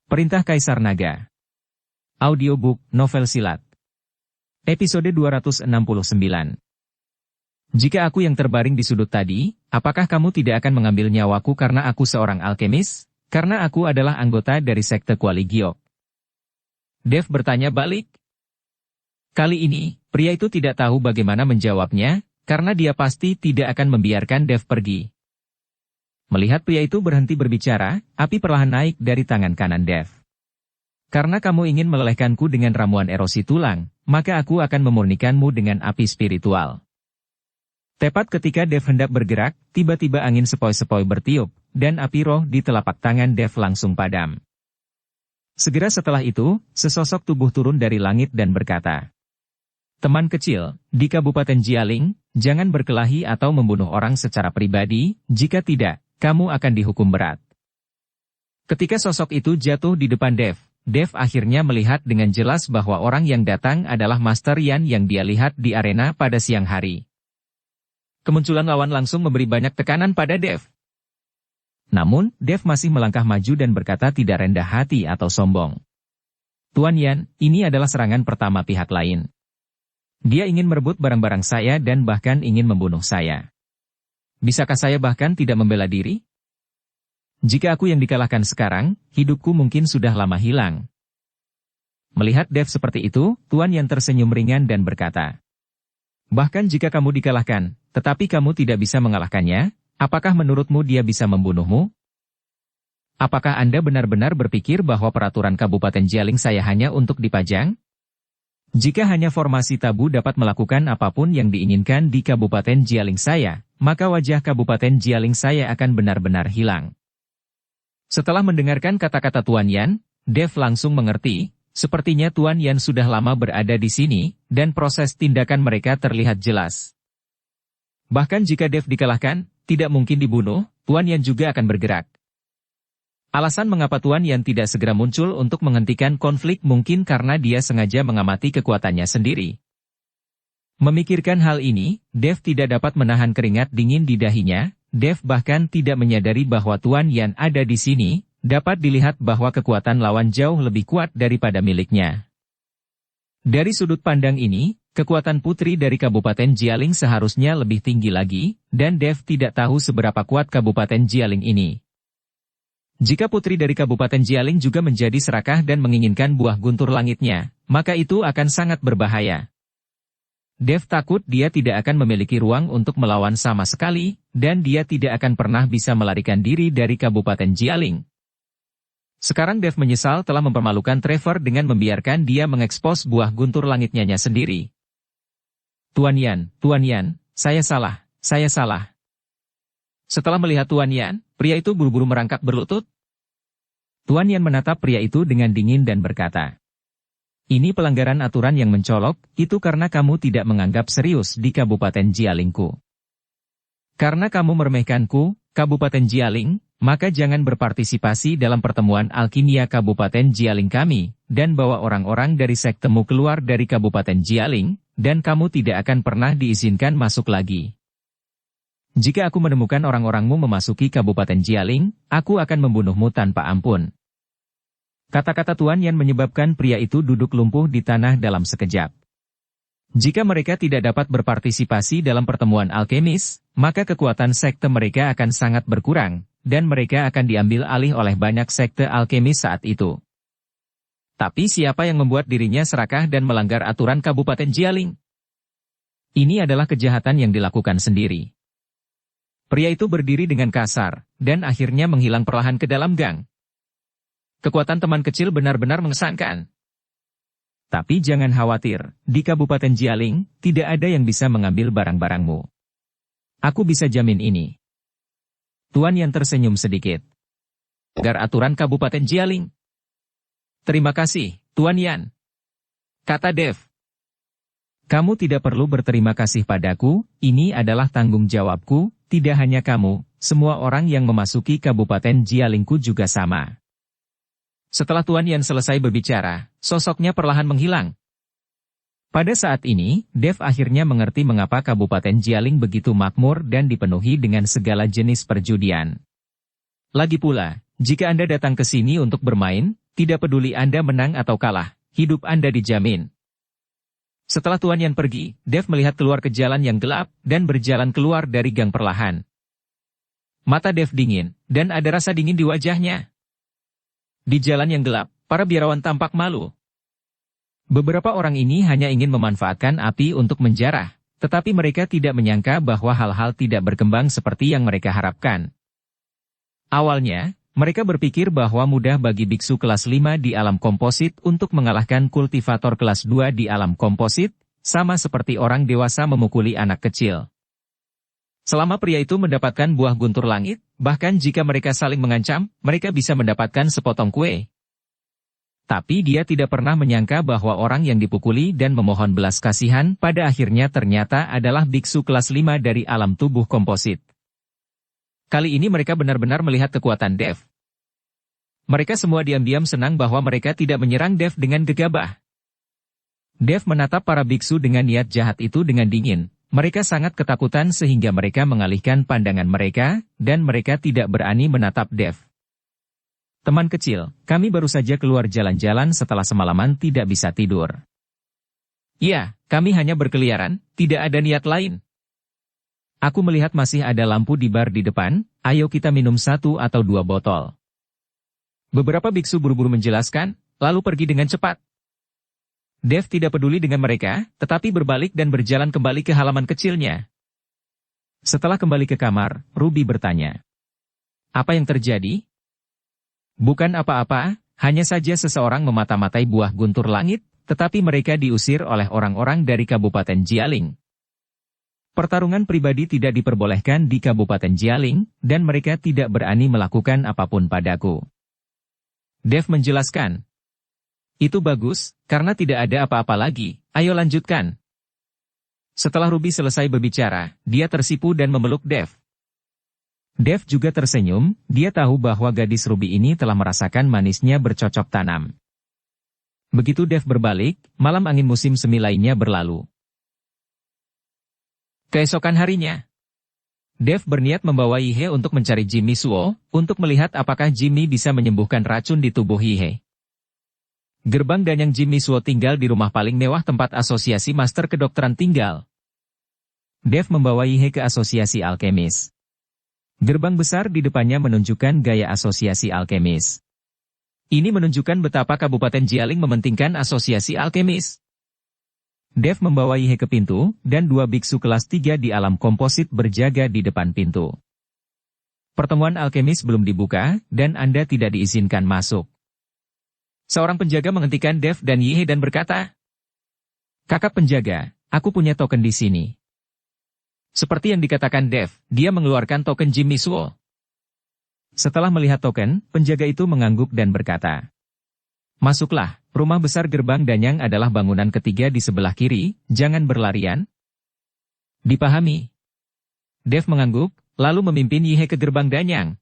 Perintah Kaisar Naga. Audiobook, novel silat. Episode 269. Jika aku yang terbaring di sudut tadi, apakah kamu tidak akan mengambil nyawaku karena aku seorang alkemis? Karena aku adalah anggota dari sekte Kuali Giok. Dev bertanya balik. Kali ini, pria itu tidak tahu bagaimana menjawabnya, karena dia pasti tidak akan membiarkan Dev pergi. Melihat pria itu berhenti berbicara, api perlahan naik dari tangan kanan Dev. Karena kamu ingin melelehkanku dengan ramuan erosi tulang, maka aku akan memurnikanmu dengan api spiritual. Tepat ketika Dev hendak bergerak, tiba-tiba angin sepoi-sepoi bertiup, dan api roh di telapak tangan Dev langsung padam. Segera setelah itu, sesosok tubuh turun dari langit dan berkata, "Teman kecil, di Kabupaten Jialing, jangan berkelahi atau membunuh orang secara pribadi, jika tidak, kamu akan dihukum berat." Ketika sosok itu jatuh di depan Dev, Dev akhirnya melihat dengan jelas bahwa orang yang datang adalah Master Yan yang dia lihat di arena pada siang hari. Kemunculan lawan langsung memberi banyak tekanan pada Dev. Namun, Dev masih melangkah maju dan berkata tidak rendah hati atau sombong. "Tuan Yan, ini adalah serangan pertama pihak lain. Dia ingin merebut barang-barang saya dan bahkan ingin membunuh saya. Bisakah saya bahkan tidak membela diri? Jika aku yang dikalahkan sekarang, hidupku mungkin sudah lama hilang." Melihat Dev seperti itu, Tuan Yan tersenyum ringan dan berkata, "Bahkan jika kamu dikalahkan, tetapi kamu tidak bisa mengalahkannya, apakah menurutmu dia bisa membunuhmu? Apakah Anda benar-benar berpikir bahwa peraturan Kabupaten Jialing saya hanya untuk dipajang? Jika hanya formasi tabu dapat melakukan apapun yang diinginkan di Kabupaten Jialing saya, maka wajah Kabupaten Jialing saya akan benar-benar hilang." Setelah mendengarkan kata-kata Tuan Yan, Dev langsung mengerti, sepertinya Tuan Yan sudah lama berada di sini, dan proses tindakan mereka terlihat jelas. Bahkan jika Dev dikalahkan, tidak mungkin dibunuh, Tuan Yan juga akan bergerak. Alasan mengapa Tuan Yan tidak segera muncul untuk menghentikan konflik mungkin karena dia sengaja mengamati kekuatannya sendiri. Memikirkan hal ini, Dev tidak dapat menahan keringat dingin di dahinya. Dev bahkan tidak menyadari bahwa Tuan Yan ada di sini, dapat dilihat bahwa kekuatan lawan jauh lebih kuat daripada miliknya. Dari sudut pandang ini, kekuatan putri dari Kabupaten Jialing seharusnya lebih tinggi lagi, dan Dev tidak tahu seberapa kuat Kabupaten Jialing ini. Jika putri dari Kabupaten Jialing juga menjadi serakah dan menginginkan buah guntur langitnya, maka itu akan sangat berbahaya. Dev takut dia tidak akan memiliki ruang untuk melawan sama sekali, dan dia tidak akan pernah bisa melarikan diri dari Kabupaten Jialing. Sekarang Dev menyesal telah mempermalukan Trevor dengan membiarkan dia mengekspos buah guntur langitnya sendiri. Tuan Yan, saya salah. Setelah melihat Tuan Yan, pria itu buru-buru merangkak berlutut. Tuan Yan menatap pria itu dengan dingin dan berkata, "Ini pelanggaran aturan yang mencolok, itu karena kamu tidak menganggap serius di Kabupaten Jialingku. Karena kamu meremehkanku, Kabupaten Jialing, maka jangan berpartisipasi dalam pertemuan alkimia Kabupaten Jialing kami, dan bawa orang-orang dari sektemu keluar dari Kabupaten Jialing, dan kamu tidak akan pernah diizinkan masuk lagi. Jika aku menemukan orang-orangmu memasuki Kabupaten Jialing, aku akan membunuhmu tanpa ampun." Kata-kata Tuan Yan menyebabkan pria itu duduk lumpuh di tanah dalam sekejap. Jika mereka tidak dapat berpartisipasi dalam pertemuan alkemis, maka kekuatan sekte mereka akan sangat berkurang, dan mereka akan diambil alih oleh banyak sekte alkemis saat itu. Tapi siapa yang membuat dirinya serakah dan melanggar aturan Kabupaten Jialing? Ini adalah kejahatan yang dilakukan sendiri. Pria itu berdiri dengan kasar, dan akhirnya menghilang perlahan ke dalam gang. Kekuatan teman kecil benar-benar mengesankan. Tapi jangan khawatir, di Kabupaten Jialing, tidak ada yang bisa mengambil barang-barangmu. Aku bisa jamin ini. Tuan Yan tersenyum sedikit. Agar aturan Kabupaten Jialing. Terima kasih, Tuan Yan. Kata Dev. Kamu tidak perlu berterima kasih padaku, ini adalah tanggung jawabku, tidak hanya kamu, semua orang yang memasuki Kabupaten Jialingku juga sama. Setelah Tuan Yan selesai berbicara, sosoknya perlahan menghilang. Pada saat ini, Dev akhirnya mengerti mengapa Kabupaten Jialing begitu makmur dan dipenuhi dengan segala jenis perjudian. Lagi pula, jika Anda datang ke sini untuk bermain, tidak peduli Anda menang atau kalah, hidup Anda dijamin. Setelah Tuan Yan pergi, Dev melihat keluar ke jalan yang gelap, dan berjalan keluar dari gang perlahan. Mata Dev dingin, dan ada rasa dingin di wajahnya. Di jalan yang gelap, para biarawan tampak malu. Beberapa orang ini hanya ingin memanfaatkan api untuk menjarah, tetapi mereka tidak menyangka bahwa hal-hal tidak berkembang seperti yang mereka harapkan. Awalnya, mereka berpikir bahwa mudah bagi biksu kelas 5 di alam komposit untuk mengalahkan kultivator kelas 2 di alam komposit, sama seperti orang dewasa memukuli anak kecil. Selama pria itu mendapatkan buah guntur langit, bahkan jika mereka saling mengancam, mereka bisa mendapatkan sepotong kue. Tapi dia tidak pernah menyangka bahwa orang yang dipukuli dan memohon belas kasihan pada akhirnya ternyata adalah biksu kelas 5 dari alam tubuh komposit. Kali ini mereka benar-benar melihat kekuatan Dev. Mereka semua diam-diam senang bahwa mereka tidak menyerang Dev dengan gegabah. Dev menatap para biksu dengan niat jahat itu dengan dingin. Mereka sangat ketakutan sehingga mereka mengalihkan pandangan mereka, dan mereka tidak berani menatap Dev. Teman kecil, kami baru saja keluar jalan-jalan setelah semalaman tidak bisa tidur. Ya, kami hanya berkeliaran, tidak ada niat lain. Aku melihat masih ada lampu di bar di depan, ayo kita minum 1 atau 2 botol. Beberapa biksu buru-buru menjelaskan, lalu pergi dengan cepat. Dev tidak peduli dengan mereka, tetapi berbalik dan berjalan kembali ke halaman kecilnya. Setelah kembali ke kamar, Ruby bertanya, "Apa yang terjadi?" "Bukan apa-apa, hanya saja seseorang memata-matai buah guntur langit, tetapi mereka diusir oleh orang-orang dari Kabupaten Jialing. Pertarungan pribadi tidak diperbolehkan di Kabupaten Jialing, dan mereka tidak berani melakukan apapun padaku." Dev menjelaskan, "Itu bagus, karena tidak ada apa-apa lagi, ayo lanjutkan." Setelah Ruby selesai berbicara, dia tersipu dan memeluk Dev. Dev juga tersenyum, dia tahu bahwa gadis Ruby ini telah merasakan manisnya bercocok tanam. Begitu Dev berbalik, malam angin musim semi lainnya berlalu. Keesokan harinya, Dev berniat membawa Yihe untuk mencari Jimmy Suo, untuk melihat apakah Jimmy bisa menyembuhkan racun di tubuh Yihe. Gerbang Danyang Jimmy Suo tinggal di rumah paling mewah tempat asosiasi master kedokteran tinggal. Dev membawa Yihe ke asosiasi alkemis. Gerbang besar di depannya menunjukkan gaya asosiasi alkemis. Ini menunjukkan betapa Kabupaten Jialing mementingkan asosiasi alkemis. Dev membawa Yihe ke pintu, dan 2 biksu kelas 3 di alam komposit berjaga di depan pintu. Pertemuan alkemis belum dibuka, dan Anda tidak diizinkan masuk. Seorang penjaga menghentikan Dev dan Yihe dan berkata, "Kakak penjaga, aku punya token di sini." Seperti yang dikatakan Dev, dia mengeluarkan token Jimmy Suo. Setelah melihat token, penjaga itu mengangguk dan berkata, "Masuklah, rumah besar gerbang Danyang adalah bangunan ketiga di sebelah kiri, jangan berlarian." Dipahami. Dev mengangguk, lalu memimpin Yihe ke gerbang Danyang.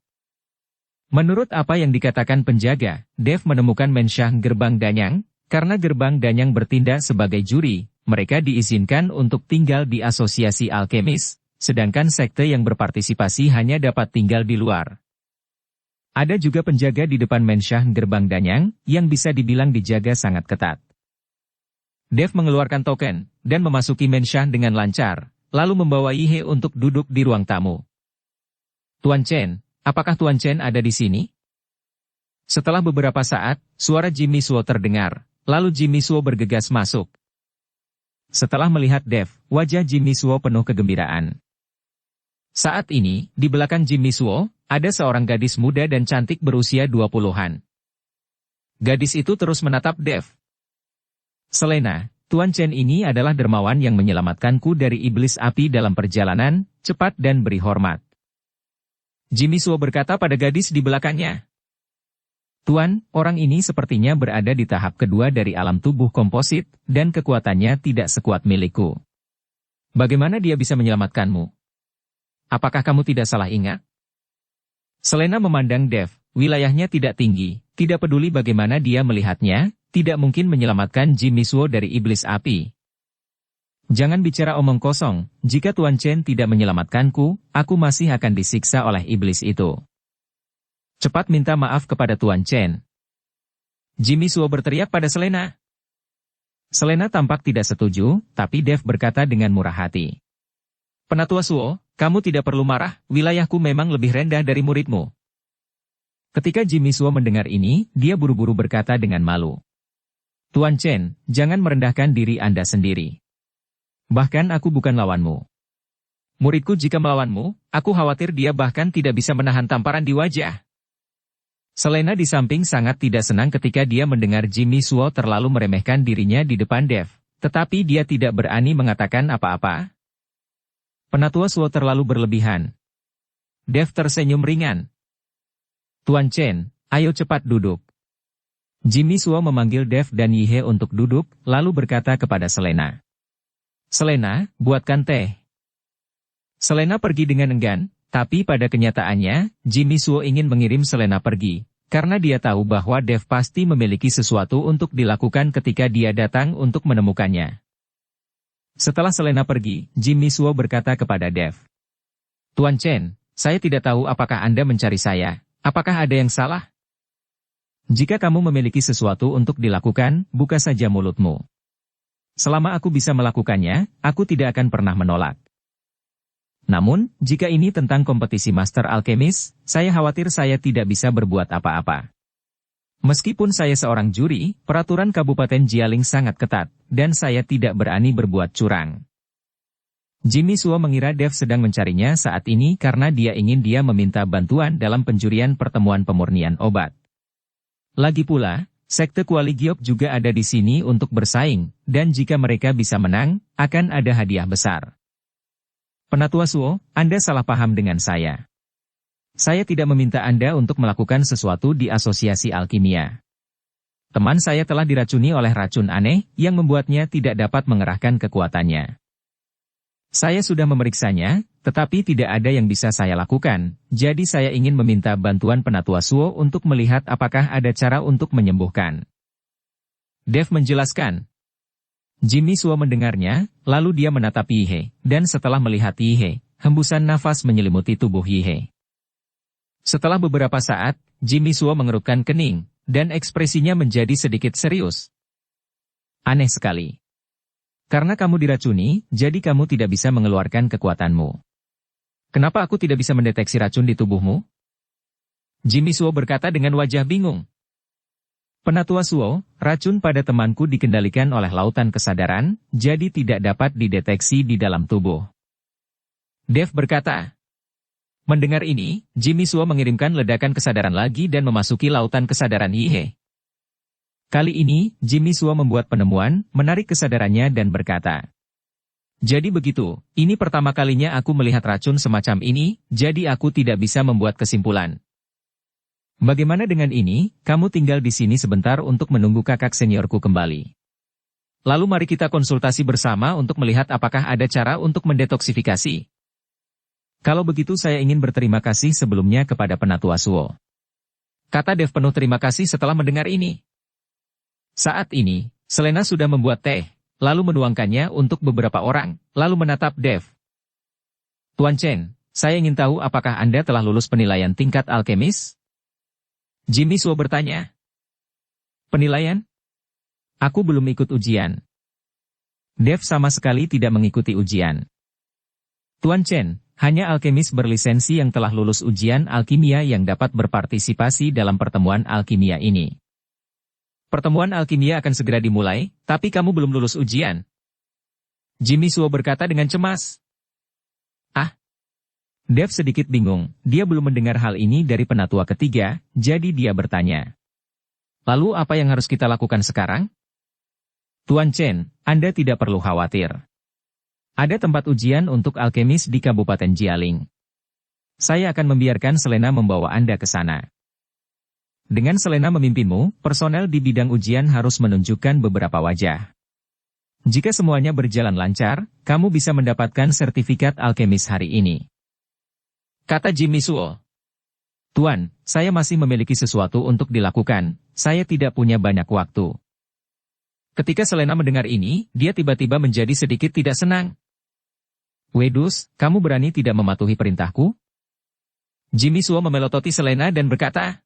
Menurut apa yang dikatakan penjaga, Dev menemukan mensyah gerbang Danyang, karena gerbang Danyang bertindak sebagai juri, mereka diizinkan untuk tinggal di asosiasi alkemis, sedangkan sekte yang berpartisipasi hanya dapat tinggal di luar. Ada juga penjaga di depan mensyah gerbang Danyang, yang bisa dibilang dijaga sangat ketat. Dev mengeluarkan token, dan memasuki mensyah dengan lancar, lalu membawa Yihe untuk duduk di ruang tamu. "Tuan Chen, apakah Tuan Chen ada di sini?" Setelah beberapa saat, suara Jimmy Suo terdengar, lalu Jimmy Suo bergegas masuk. Setelah melihat Dev, wajah Jimmy Suo penuh kegembiraan. Saat ini, di belakang Jimmy Suo, ada seorang gadis muda dan cantik berusia 20-an. Gadis itu terus menatap Dev. "Selena, Tuan Chen ini adalah dermawan yang menyelamatkanku dari iblis api dalam perjalanan, cepat dan beri hormat." Jimmy Suo berkata pada gadis di belakangnya, "Tuan, orang ini sepertinya berada di tahap kedua dari alam tubuh komposit, dan kekuatannya tidak sekuat milikku. Bagaimana dia bisa menyelamatkanmu? Apakah kamu tidak salah ingat?" Selena memandang Dev, wilayahnya tidak tinggi, tidak peduli bagaimana dia melihatnya, tidak mungkin menyelamatkan Jimmy Suo dari iblis api. "Jangan bicara omong kosong, jika Tuan Chen tidak menyelamatkanku, aku masih akan disiksa oleh iblis itu. Cepat minta maaf kepada Tuan Chen." Jimmy Suo berteriak pada Selena. Selena tampak tidak setuju, tapi Dev berkata dengan murah hati. Penatua Suo, kamu tidak perlu marah, wilayahku memang lebih rendah dari muridmu. Ketika Jimmy Suo mendengar ini, dia buru-buru berkata dengan malu. Tuan Chen, jangan merendahkan diri Anda sendiri. Bahkan aku bukan lawanmu. Muridku jika melawanmu, aku khawatir dia bahkan tidak bisa menahan tamparan di wajah. Selena di samping sangat tidak senang ketika dia mendengar Jimmy Suo terlalu meremehkan dirinya di depan Dev, tetapi dia tidak berani mengatakan apa-apa. Penatua Suo terlalu berlebihan. Dev tersenyum ringan. Tuan Chen, ayo cepat duduk. Jimmy Suo memanggil Dev dan Yihe untuk duduk, lalu berkata kepada Selena. Selena, buatkan teh. Selena pergi dengan enggan, tapi pada kenyataannya, Jimmy Suo ingin mengirim Selena pergi, karena dia tahu bahwa Dev pasti memiliki sesuatu untuk dilakukan ketika dia datang untuk menemukannya. Setelah Selena pergi, Jimmy Suo berkata kepada Dev. Tuan Chen, saya tidak tahu apakah Anda mencari saya. Apakah ada yang salah? Jika kamu memiliki sesuatu untuk dilakukan, buka saja mulutmu. Selama aku bisa melakukannya, aku tidak akan pernah menolak. Namun, jika ini tentang kompetisi Master Alchemist, saya khawatir saya tidak bisa berbuat apa-apa. Meskipun saya seorang juri, peraturan Kabupaten Jialing sangat ketat, dan saya tidak berani berbuat curang. Jimmy Suo mengira Dev sedang mencarinya saat ini karena dia ingin dia meminta bantuan dalam penjurian pertemuan pemurnian obat. Lagi pula, Sekte Kuali Giok juga ada di sini untuk bersaing, dan jika mereka bisa menang, akan ada hadiah besar. Penatua Suo, Anda salah paham dengan saya. Saya tidak meminta Anda untuk melakukan sesuatu di asosiasi alkimia. Teman saya telah diracuni oleh racun aneh yang membuatnya tidak dapat mengerahkan kekuatannya. Saya sudah memeriksanya, tetapi tidak ada yang bisa saya lakukan, jadi saya ingin meminta bantuan Penatua Suo untuk melihat apakah ada cara untuk menyembuhkan. Dev menjelaskan. Jimmy Suo mendengarnya, lalu dia menatap Yihe, dan setelah melihat Yihe, hembusan nafas menyelimuti tubuh Yihe. Setelah beberapa saat, Jimmy Suo mengerutkan kening, dan ekspresinya menjadi sedikit serius. Aneh sekali. Karena kamu diracuni, jadi kamu tidak bisa mengeluarkan kekuatanmu. Kenapa aku tidak bisa mendeteksi racun di tubuhmu? Jimmy Suo berkata dengan wajah bingung. Penatua Suo, racun pada temanku dikendalikan oleh lautan kesadaran, jadi tidak dapat dideteksi di dalam tubuh. Dev berkata. Mendengar ini, Jimmy Suo mengirimkan ledakan kesadaran lagi dan memasuki lautan kesadaran Yihe. Kali ini, Jimmy Suo membuat penemuan, menarik kesadarannya dan berkata. Jadi begitu, ini pertama kalinya aku melihat racun semacam ini, jadi aku tidak bisa membuat kesimpulan. Bagaimana dengan ini, kamu tinggal di sini sebentar untuk menunggu kakak seniorku kembali. Lalu mari kita konsultasi bersama untuk melihat apakah ada cara untuk mendetoksifikasi. Kalau begitu saya ingin berterima kasih sebelumnya kepada Penatua Suo. Kata Dev penuh terima kasih setelah mendengar ini. Saat ini, Selena sudah membuat teh, lalu menuangkannya untuk beberapa orang, lalu menatap Dev. Tuan Chen, saya ingin tahu apakah Anda telah lulus penilaian tingkat alkemis? Jimmy Suo bertanya. Penilaian? Aku belum ikut ujian. Dev sama sekali tidak mengikuti ujian. Tuan Chen, hanya alkemis berlisensi yang telah lulus ujian alkimia yang dapat berpartisipasi dalam pertemuan alkimia ini. Pertemuan alkimia akan segera dimulai, tapi kamu belum lulus ujian. Jimmy Suo berkata dengan cemas. Ah. Dev sedikit bingung, dia belum mendengar hal ini dari penatua ketiga, jadi dia bertanya. Lalu apa yang harus kita lakukan sekarang? Tuan Chen, Anda tidak perlu khawatir. Ada tempat ujian untuk alkemis di Kabupaten Jialing. Saya akan membiarkan Selena membawa Anda ke sana. Dengan Selena memimpinmu, personel di bidang ujian harus menunjukkan beberapa wajah. Jika semuanya berjalan lancar, kamu bisa mendapatkan sertifikat alkemis hari ini. Kata Jimmy Suo. Tuan, saya masih memiliki sesuatu untuk dilakukan, saya tidak punya banyak waktu. Ketika Selena mendengar ini, dia tiba-tiba menjadi sedikit tidak senang. Wedus, kamu berani tidak mematuhi perintahku? Jimmy Suo memelototi Selena dan berkata.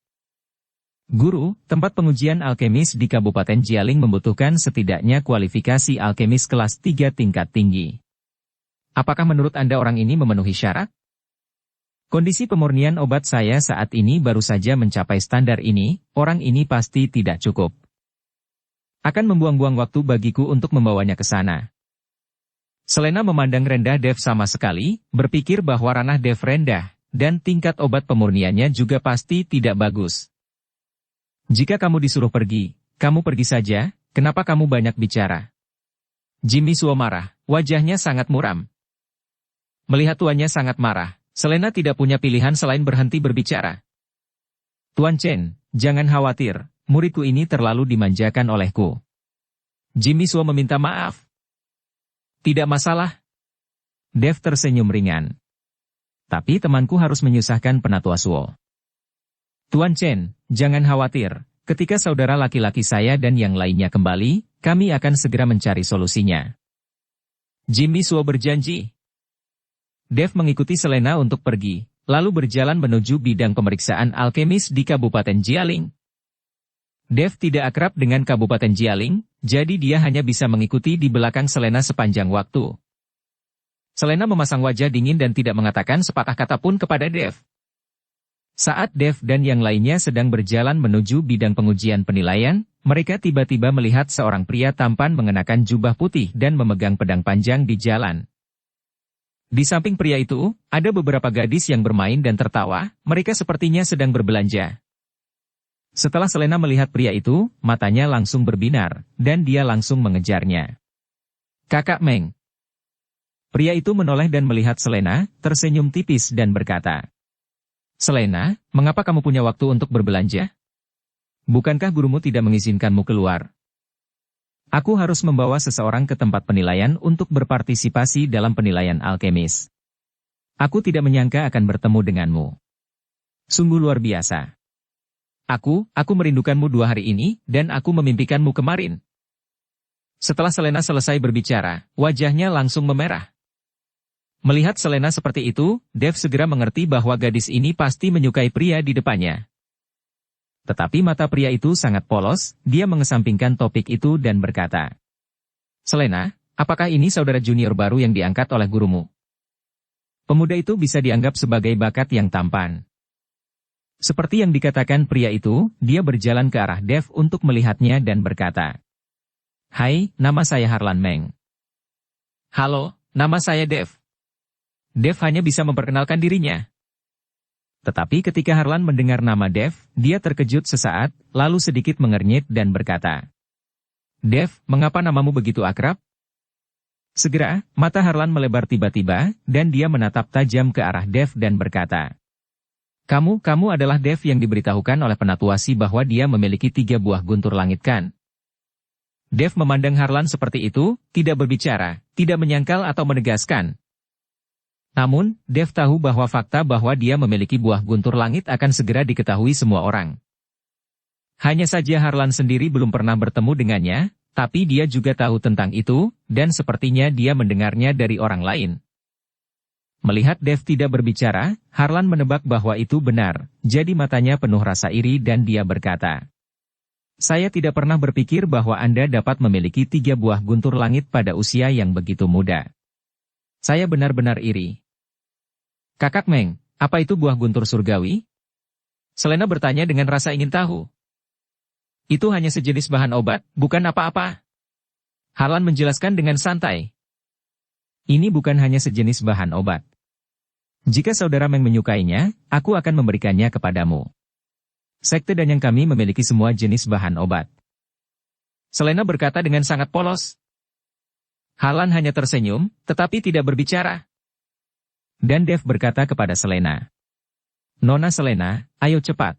Guru, tempat pengujian alkemis di Kabupaten Jialing membutuhkan setidaknya kualifikasi alkemis kelas 3 tingkat tinggi. Apakah menurut Anda orang ini memenuhi syarat? Kondisi pemurnian obat saya saat ini baru saja mencapai standar ini, orang ini pasti tidak cukup. Akan membuang-buang waktu bagiku untuk membawanya ke sana. Selena memandang rendah Dev sama sekali, berpikir bahwa ranah Dev rendah, dan tingkat obat pemurniannya juga pasti tidak bagus. Jika kamu disuruh pergi, kamu pergi saja, kenapa kamu banyak bicara? Jimmy Suo marah, wajahnya sangat muram. Melihat tuannya sangat marah, Selena tidak punya pilihan selain berhenti berbicara. Tuan Chen, jangan khawatir, muridku ini terlalu dimanjakan olehku. Jimmy Suo meminta maaf. Tidak masalah. Dev tersenyum ringan. Tapi temanku harus menyusahkan Penatua Suo. Tuan Chen, jangan khawatir, ketika saudara laki-laki saya dan yang lainnya kembali, kami akan segera mencari solusinya. Jimmy Suo berjanji. Dev mengikuti Selena untuk pergi, lalu berjalan menuju bidang pemeriksaan alkemis di Kabupaten Jialing. Dev tidak akrab dengan Kabupaten Jialing, jadi dia hanya bisa mengikuti di belakang Selena sepanjang waktu. Selena memasang wajah dingin dan tidak mengatakan sepatah kata pun kepada Dev. Saat Dev dan yang lainnya sedang berjalan menuju bidang pengujian penilaian, mereka tiba-tiba melihat seorang pria tampan mengenakan jubah putih dan memegang pedang panjang di jalan. Di samping pria itu, ada beberapa gadis yang bermain dan tertawa, mereka sepertinya sedang berbelanja. Setelah Selena melihat pria itu, matanya langsung berbinar, dan dia langsung mengejarnya. Kakak Meng. Pria itu menoleh dan melihat Selena, tersenyum tipis dan berkata, Selena, mengapa kamu punya waktu untuk berbelanja? Bukankah gurumu tidak mengizinkanmu keluar? Aku harus membawa seseorang ke tempat penilaian untuk berpartisipasi dalam penilaian alkemis. Aku tidak menyangka akan bertemu denganmu. Sungguh luar biasa. Aku merindukanmu 2 hari ini, dan aku memimpikanmu kemarin. Setelah Selena selesai berbicara, wajahnya langsung memerah. Melihat Selena seperti itu, Dev segera mengerti bahwa gadis ini pasti menyukai pria di depannya. Tetapi mata pria itu sangat polos, dia mengesampingkan topik itu dan berkata, Selena, apakah ini saudara junior baru yang diangkat oleh gurumu? Pemuda itu bisa dianggap sebagai bakat yang tampan. Seperti yang dikatakan pria itu, dia berjalan ke arah Dev untuk melihatnya dan berkata, Hai, nama saya Harlan Meng. Halo, nama saya Dev. Dev hanya bisa memperkenalkan dirinya. Tetapi ketika Harlan mendengar nama Dev, dia terkejut sesaat, lalu sedikit mengernyit dan berkata, Dev, mengapa namamu begitu akrab? Segera, mata Harlan melebar tiba-tiba, dan dia menatap tajam ke arah Dev dan berkata, Kamu adalah Dev yang diberitahukan oleh Penatuasi bahwa dia memiliki 3 buah guntur langit kan? Dev memandang Harlan seperti itu, tidak berbicara, tidak menyangkal atau menegaskan. Namun, Dev tahu bahwa fakta bahwa dia memiliki buah guntur langit akan segera diketahui semua orang. Hanya saja Harlan sendiri belum pernah bertemu dengannya, tapi dia juga tahu tentang itu, dan sepertinya dia mendengarnya dari orang lain. Melihat Dev tidak berbicara, Harlan menebak bahwa itu benar, jadi matanya penuh rasa iri dan dia berkata, Saya tidak pernah berpikir bahwa Anda dapat memiliki 3 buah guntur langit pada usia yang begitu muda. Saya benar-benar iri. Kakak Meng, apa itu buah guntur surgawi? Selena bertanya dengan rasa ingin tahu. Itu hanya sejenis bahan obat, bukan apa-apa. Harlan menjelaskan dengan santai. Ini bukan hanya sejenis bahan obat. Jika saudara Meng menyukainya, aku akan memberikannya kepadamu. Sekte Danyang kami memiliki semua jenis bahan obat. Selena berkata dengan sangat polos. Harlan hanya tersenyum, tetapi tidak berbicara. Dan Dev berkata kepada Selena. Nona Selena, ayo cepat.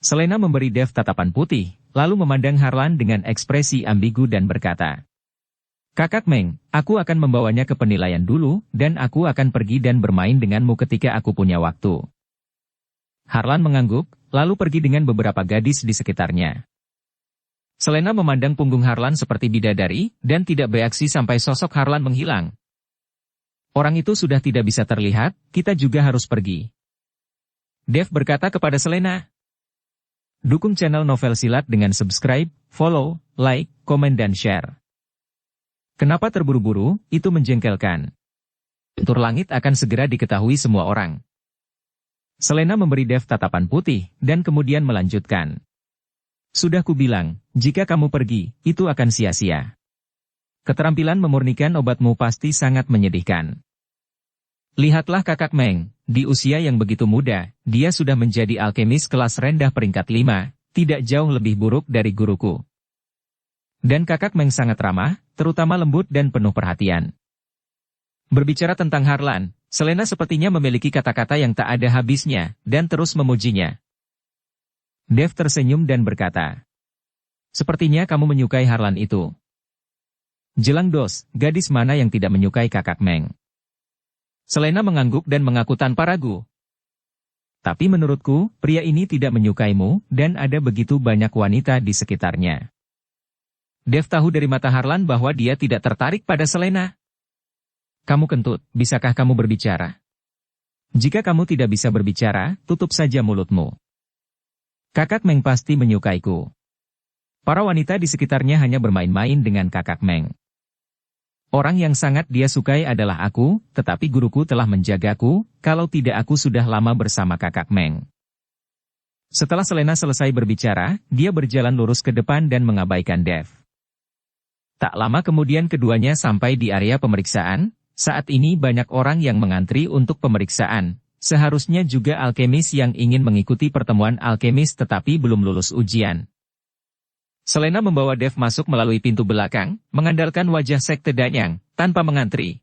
Selena memberi Dev tatapan putih, lalu memandang Harlan dengan ekspresi ambigu dan berkata. Kakak Meng, aku akan membawanya ke penilaian dulu, dan aku akan pergi dan bermain denganmu ketika aku punya waktu. Harlan mengangguk, lalu pergi dengan beberapa gadis di sekitarnya. Selena memandang punggung Harlan seperti bidadari, dan tidak bereaksi sampai sosok Harlan menghilang. Orang itu sudah tidak bisa terlihat, kita juga harus pergi. Dev berkata kepada Selena. Dukung channel Novel Silat dengan subscribe, follow, like, komen dan share. Kenapa terburu-buru? Itu menjengkelkan. Tur langit akan segera diketahui semua orang. Selena memberi Dev tatapan putih, dan kemudian melanjutkan. Sudah kubilang, jika kamu pergi, itu akan sia-sia. Keterampilan memurnikan obatmu pasti sangat menyedihkan. Lihatlah kakak Meng, di usia yang begitu muda, dia sudah menjadi alkemis kelas rendah peringkat 5, tidak jauh lebih buruk dari guruku. Dan kakak Meng sangat ramah, terutama lembut dan penuh perhatian. Berbicara tentang Harlan, Selena sepertinya memiliki kata-kata yang tak ada habisnya, dan terus memujinya. Dev tersenyum dan berkata, sepertinya kamu menyukai Harlan itu. Jelang dos, gadis mana yang tidak menyukai kakak Meng? Selena mengangguk dan mengaku tanpa ragu. Tapi menurutku, pria ini tidak menyukaimu, dan ada begitu banyak wanita di sekitarnya. Dev tahu dari mata Harlan bahwa dia tidak tertarik pada Selena. Kamu kentut, bisakah kamu berbicara? Jika kamu tidak bisa berbicara, tutup saja mulutmu. Kakak Meng pasti menyukaiku. Para wanita di sekitarnya hanya bermain-main dengan kakak Meng. Orang yang sangat dia sukai adalah aku, tetapi guruku telah menjagaku, kalau tidak aku sudah lama bersama kakak Meng. Setelah Selena selesai berbicara, dia berjalan lurus ke depan dan mengabaikan Dev. Tak lama kemudian keduanya sampai di area pemeriksaan, saat ini banyak orang yang mengantri untuk pemeriksaan, seharusnya juga alkemis yang ingin mengikuti pertemuan alkemis tetapi belum lulus ujian. Selena membawa Dev masuk melalui pintu belakang, mengandalkan wajah sekte Danyang, tanpa mengantri.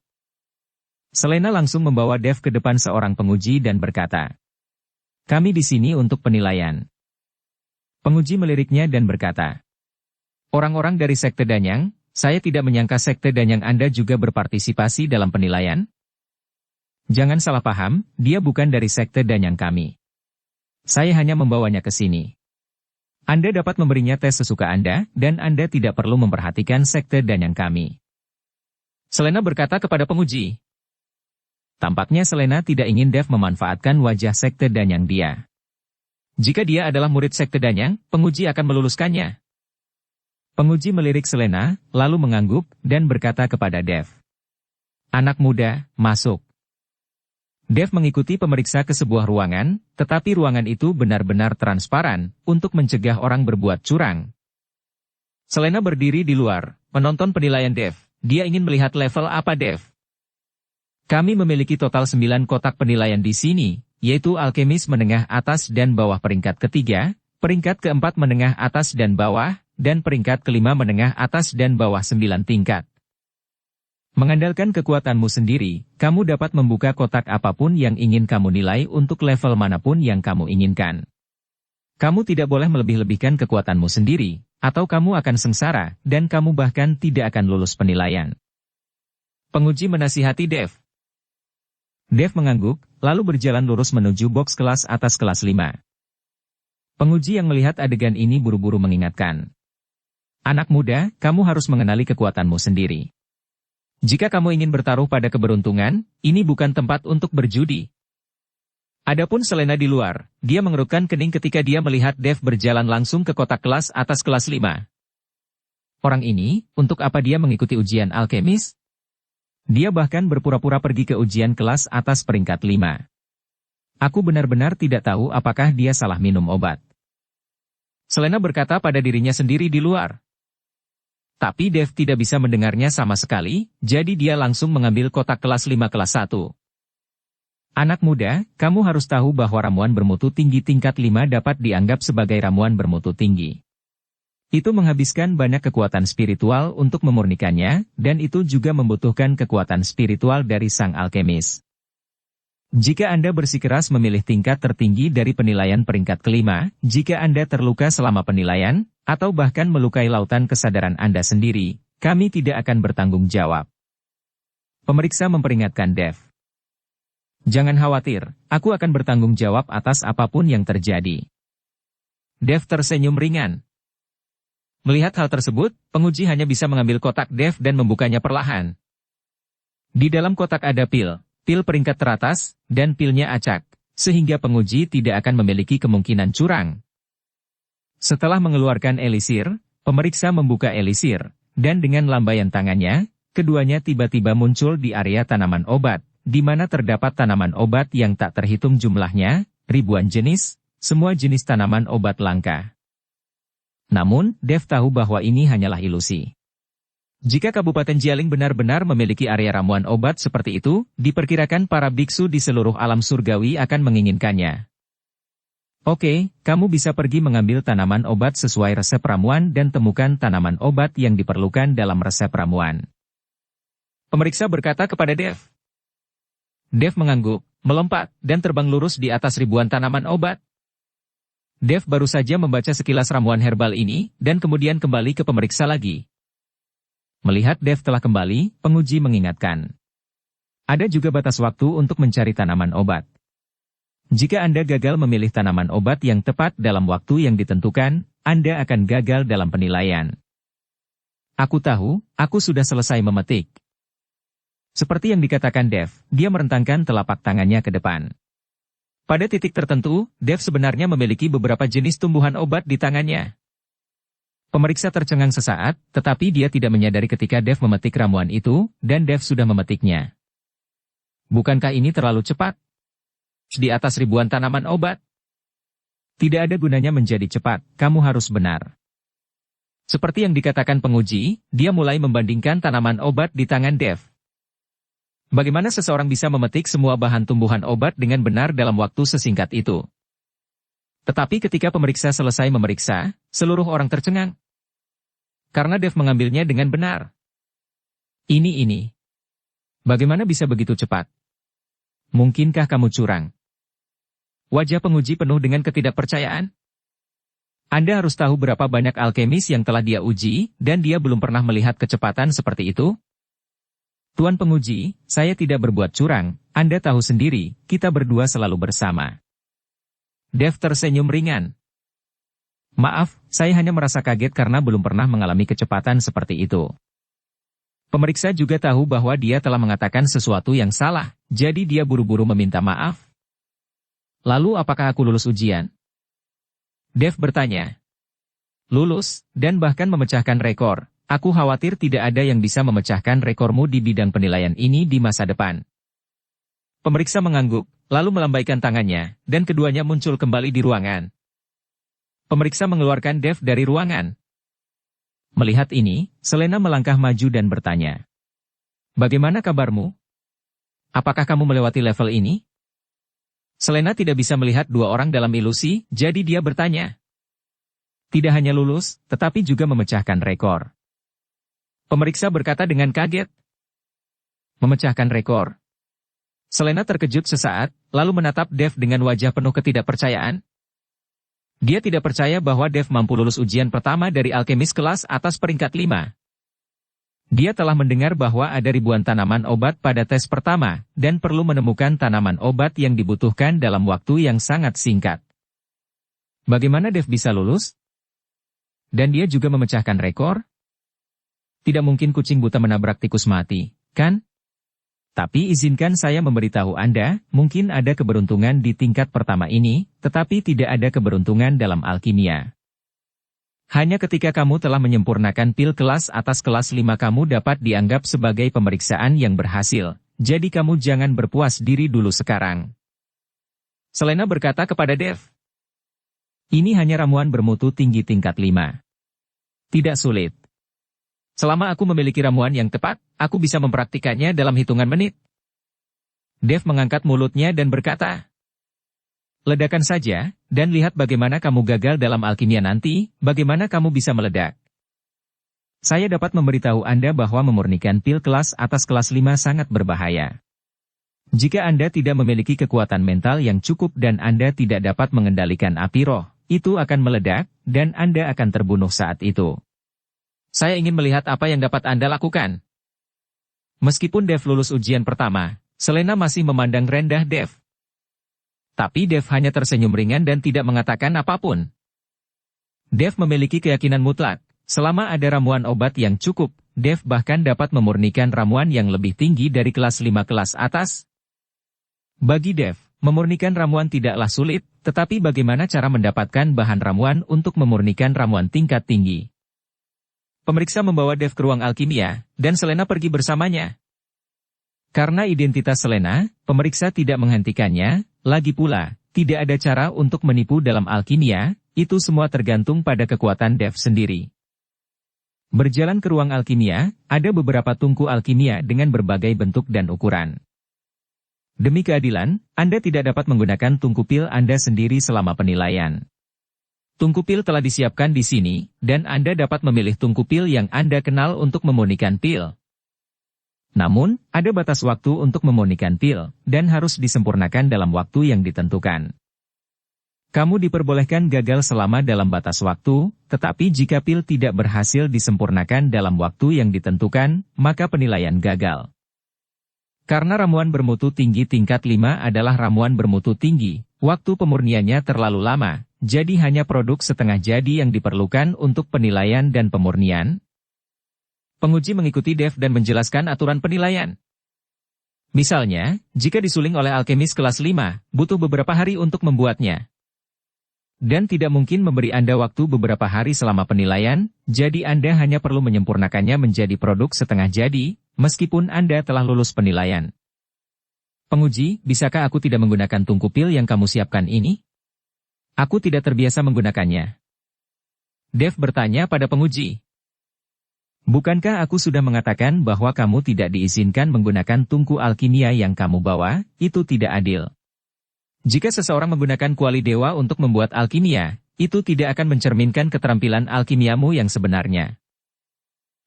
Selena langsung membawa Dev ke depan seorang penguji dan berkata, kami di sini untuk penilaian. Penguji meliriknya dan berkata, orang-orang dari sekte Danyang, saya tidak menyangka sekte Danyang Anda juga berpartisipasi dalam penilaian. Jangan salah paham, dia bukan dari sekte Danyang kami. Saya hanya membawanya ke sini. Anda dapat memberinya tes sesuka Anda, dan Anda tidak perlu memperhatikan sekte Danyang kami. Selena berkata kepada penguji. Tampaknya Selena tidak ingin Dev memanfaatkan wajah sekte Danyang dia. Jika dia adalah murid sekte Danyang, penguji akan meluluskannya. Penguji melirik Selena, lalu mengangguk, dan berkata kepada Dev. Anak muda, masuk. Dev mengikuti pemeriksa ke sebuah ruangan, tetapi ruangan itu benar-benar transparan, untuk mencegah orang berbuat curang. Selena berdiri di luar, menonton penilaian Dev. Dia ingin melihat level apa Dev. Kami memiliki total 9 kotak penilaian di sini, yaitu alkemis menengah atas dan bawah peringkat ketiga, peringkat keempat menengah atas dan bawah, dan peringkat kelima menengah atas dan bawah 9 tingkat. Mengandalkan kekuatanmu sendiri, kamu dapat membuka kotak apapun yang ingin kamu nilai untuk level manapun yang kamu inginkan. Kamu tidak boleh melebih-lebihkan kekuatanmu sendiri, atau kamu akan sengsara, dan kamu bahkan tidak akan lulus penilaian. Penguji menasihati Dev. Dev mengangguk, lalu berjalan lurus menuju box kelas atas kelas 5. Penguji yang melihat adegan ini buru-buru mengingatkan. Anak muda, kamu harus mengenali kekuatanmu sendiri. Jika kamu ingin bertaruh pada keberuntungan, ini bukan tempat untuk berjudi. Adapun Selena di luar, dia mengerutkan kening ketika dia melihat Dev berjalan langsung ke kotak kelas atas kelas 5. Orang ini, untuk apa dia mengikuti ujian alkemis? Dia bahkan berpura-pura pergi ke ujian kelas atas peringkat 5. Aku benar-benar tidak tahu apakah dia salah minum obat. Selena berkata pada dirinya sendiri di luar. Tapi Dev tidak bisa mendengarnya sama sekali, jadi dia langsung mengambil kotak kelas 5 kelas 1. Anak muda, kamu harus tahu bahwa ramuan bermutu tinggi tingkat 5 dapat dianggap sebagai ramuan bermutu tinggi. Itu menghabiskan banyak kekuatan spiritual untuk memurnikannya, dan itu juga membutuhkan kekuatan spiritual dari sang alkemis. Jika Anda bersikeras memilih tingkat tertinggi dari penilaian peringkat kelima, jika Anda terluka selama penilaian, atau bahkan melukai lautan kesadaran Anda sendiri, kami tidak akan bertanggung jawab. Pemeriksa memperingatkan Dev. Jangan khawatir, aku akan bertanggung jawab atas apapun yang terjadi. Dev tersenyum ringan. Melihat hal tersebut, penguji hanya bisa mengambil kotak Dev dan membukanya perlahan. Di dalam kotak ada pil peringkat teratas, dan pilnya acak, sehingga penguji tidak akan memiliki kemungkinan curang. Setelah mengeluarkan elisir, pemeriksa membuka elisir, dan dengan lambaian tangannya, keduanya tiba-tiba muncul di area tanaman obat, di mana terdapat tanaman obat yang tak terhitung jumlahnya, ribuan jenis, semua jenis tanaman obat langka. Namun, Dev tahu bahwa ini hanyalah ilusi. Jika Kabupaten Jialing benar-benar memiliki area ramuan obat seperti itu, diperkirakan para biksu di seluruh alam surgawi akan menginginkannya. Oke, kamu bisa pergi mengambil tanaman obat sesuai resep ramuan dan temukan tanaman obat yang diperlukan dalam resep ramuan. Pemeriksa berkata kepada Dev. Dev mengangguk, melompat, dan terbang lurus di atas ribuan tanaman obat. Dev baru saja membaca sekilas ramuan herbal ini, dan kemudian kembali ke pemeriksa lagi. Melihat Dev telah kembali, penguji mengingatkan. Ada juga batas waktu untuk mencari tanaman obat. Jika Anda gagal memilih tanaman obat yang tepat dalam waktu yang ditentukan, Anda akan gagal dalam penilaian. Aku tahu, aku sudah selesai memetik. Seperti yang dikatakan Dev, dia merentangkan telapak tangannya ke depan. Pada titik tertentu, Dev sebenarnya memiliki beberapa jenis tumbuhan obat di tangannya. Pemeriksa tercengang sesaat, tetapi dia tidak menyadari ketika Dev memetik ramuan itu, dan Dev sudah memetiknya. Bukankah ini terlalu cepat? Di atas ribuan tanaman obat. Tidak ada gunanya menjadi cepat, kamu harus benar. Seperti yang dikatakan penguji, dia mulai membandingkan tanaman obat di tangan Dev. Bagaimana seseorang bisa memetik semua bahan tumbuhan obat dengan benar dalam waktu sesingkat itu? Tetapi ketika pemeriksa selesai memeriksa, seluruh orang tercengang. Karena Dev mengambilnya dengan benar. Ini. Bagaimana bisa begitu cepat? Mungkinkah kamu curang? Wajah penguji penuh dengan ketidakpercayaan. Anda harus tahu berapa banyak alkemis yang telah dia uji, dan dia belum pernah melihat kecepatan seperti itu. Tuan penguji, saya tidak berbuat curang, Anda tahu sendiri, kita berdua selalu bersama. Dev tersenyum ringan. Maaf, saya hanya merasa kaget karena belum pernah mengalami kecepatan seperti itu. Pemeriksa juga tahu bahwa dia telah mengatakan sesuatu yang salah, jadi dia buru-buru meminta maaf. Lalu apakah aku lulus ujian? Dev bertanya. Lulus, dan bahkan memecahkan rekor. Aku khawatir tidak ada yang bisa memecahkan rekormu di bidang penilaian ini di masa depan. Pemeriksa mengangguk, lalu melambaikan tangannya, dan keduanya muncul kembali di ruangan. Pemeriksa mengeluarkan Dev dari ruangan. Melihat ini, Selena melangkah maju dan bertanya. Bagaimana kabarmu? Apakah kamu melewati level ini? Selena tidak bisa melihat dua orang dalam ilusi, jadi dia bertanya. Tidak hanya lulus, tetapi juga memecahkan rekor. Pemeriksa berkata dengan kaget. Memecahkan rekor. Selena terkejut sesaat, lalu menatap Dev dengan wajah penuh ketidakpercayaan. Dia tidak percaya bahwa Dev mampu lulus ujian pertama dari alkemis kelas atas peringkat 5. Dia telah mendengar bahwa ada ribuan tanaman obat pada tes pertama, dan perlu menemukan tanaman obat yang dibutuhkan dalam waktu yang sangat singkat. Bagaimana Dev bisa lulus? Dan dia juga memecahkan rekor? Tidak mungkin kucing buta menabrak tikus mati, kan? Tapi izinkan saya memberitahu Anda, mungkin ada keberuntungan di tingkat pertama ini, tetapi tidak ada keberuntungan dalam alkimia. Hanya ketika kamu telah menyempurnakan pil kelas atas kelas 5 kamu dapat dianggap sebagai pemeriksaan yang berhasil, jadi kamu jangan berpuas diri dulu sekarang. Selena berkata kepada Dev. Ini hanya ramuan bermutu tinggi tingkat 5. Tidak sulit. Selama aku memiliki ramuan yang tepat, aku bisa mempraktikannya dalam hitungan menit. Dev mengangkat mulutnya dan berkata. Ledakan saja, dan lihat bagaimana kamu gagal dalam alkimia nanti, bagaimana kamu bisa meledak. Saya dapat memberitahu Anda bahwa memurnikan pil kelas atas kelas 5 sangat berbahaya. Jika Anda tidak memiliki kekuatan mental yang cukup dan Anda tidak dapat mengendalikan api roh, itu akan meledak, dan Anda akan terbunuh saat itu. Saya ingin melihat apa yang dapat Anda lakukan. Meskipun Dev lulus ujian pertama, Selena masih memandang rendah Dev. Tapi Dev hanya tersenyum ringan dan tidak mengatakan apapun. Dev memiliki keyakinan mutlak, selama ada ramuan obat yang cukup, Dev bahkan dapat memurnikan ramuan yang lebih tinggi dari kelas 5 kelas atas. Bagi Dev, Memurnikan ramuan tidaklah sulit, tetapi bagaimana cara mendapatkan bahan ramuan untuk memurnikan ramuan tingkat tinggi? Pemeriksa membawa Dev ke ruang alkimia, dan Selena pergi bersamanya. Karena identitas Selena, pemeriksa tidak menghentikannya, lagi pula, tidak ada cara untuk menipu dalam alkimia, itu semua tergantung pada kekuatan Dev sendiri. Berjalan ke ruang alkimia, ada beberapa tungku alkimia dengan berbagai bentuk dan ukuran. Demi keadilan, Anda tidak dapat menggunakan tungku pil Anda sendiri selama penilaian. Tungku pil telah disiapkan di sini, dan Anda dapat memilih tungku pil yang Anda kenal untuk memurnikan pil. Namun, ada batas waktu untuk memurnikan pil, dan harus disempurnakan dalam waktu yang ditentukan. Kamu diperbolehkan gagal selama dalam batas waktu, tetapi jika pil tidak berhasil disempurnakan dalam waktu yang ditentukan, maka penilaian gagal. Karena ramuan bermutu tinggi tingkat 5 adalah ramuan bermutu tinggi, waktu pemurniannya terlalu lama, jadi hanya produk setengah jadi yang diperlukan untuk penilaian dan pemurnian. Penguji mengikuti Dev dan menjelaskan aturan penilaian. Misalnya, jika disuling oleh alkemis kelas 5, butuh beberapa hari untuk membuatnya. Dan tidak mungkin memberi Anda waktu beberapa hari selama penilaian, jadi Anda hanya perlu menyempurnakannya menjadi produk setengah jadi, meskipun Anda telah lulus penilaian. Penguji, bisakah aku tidak menggunakan tungku pil yang kamu siapkan ini? Aku tidak terbiasa menggunakannya. Dev bertanya pada penguji. Bukankah aku sudah mengatakan bahwa kamu tidak diizinkan menggunakan tungku alkimia yang kamu bawa, itu tidak adil. Jika seseorang menggunakan kuali dewa untuk membuat alkimia, itu tidak akan mencerminkan keterampilan alkimiamu yang sebenarnya.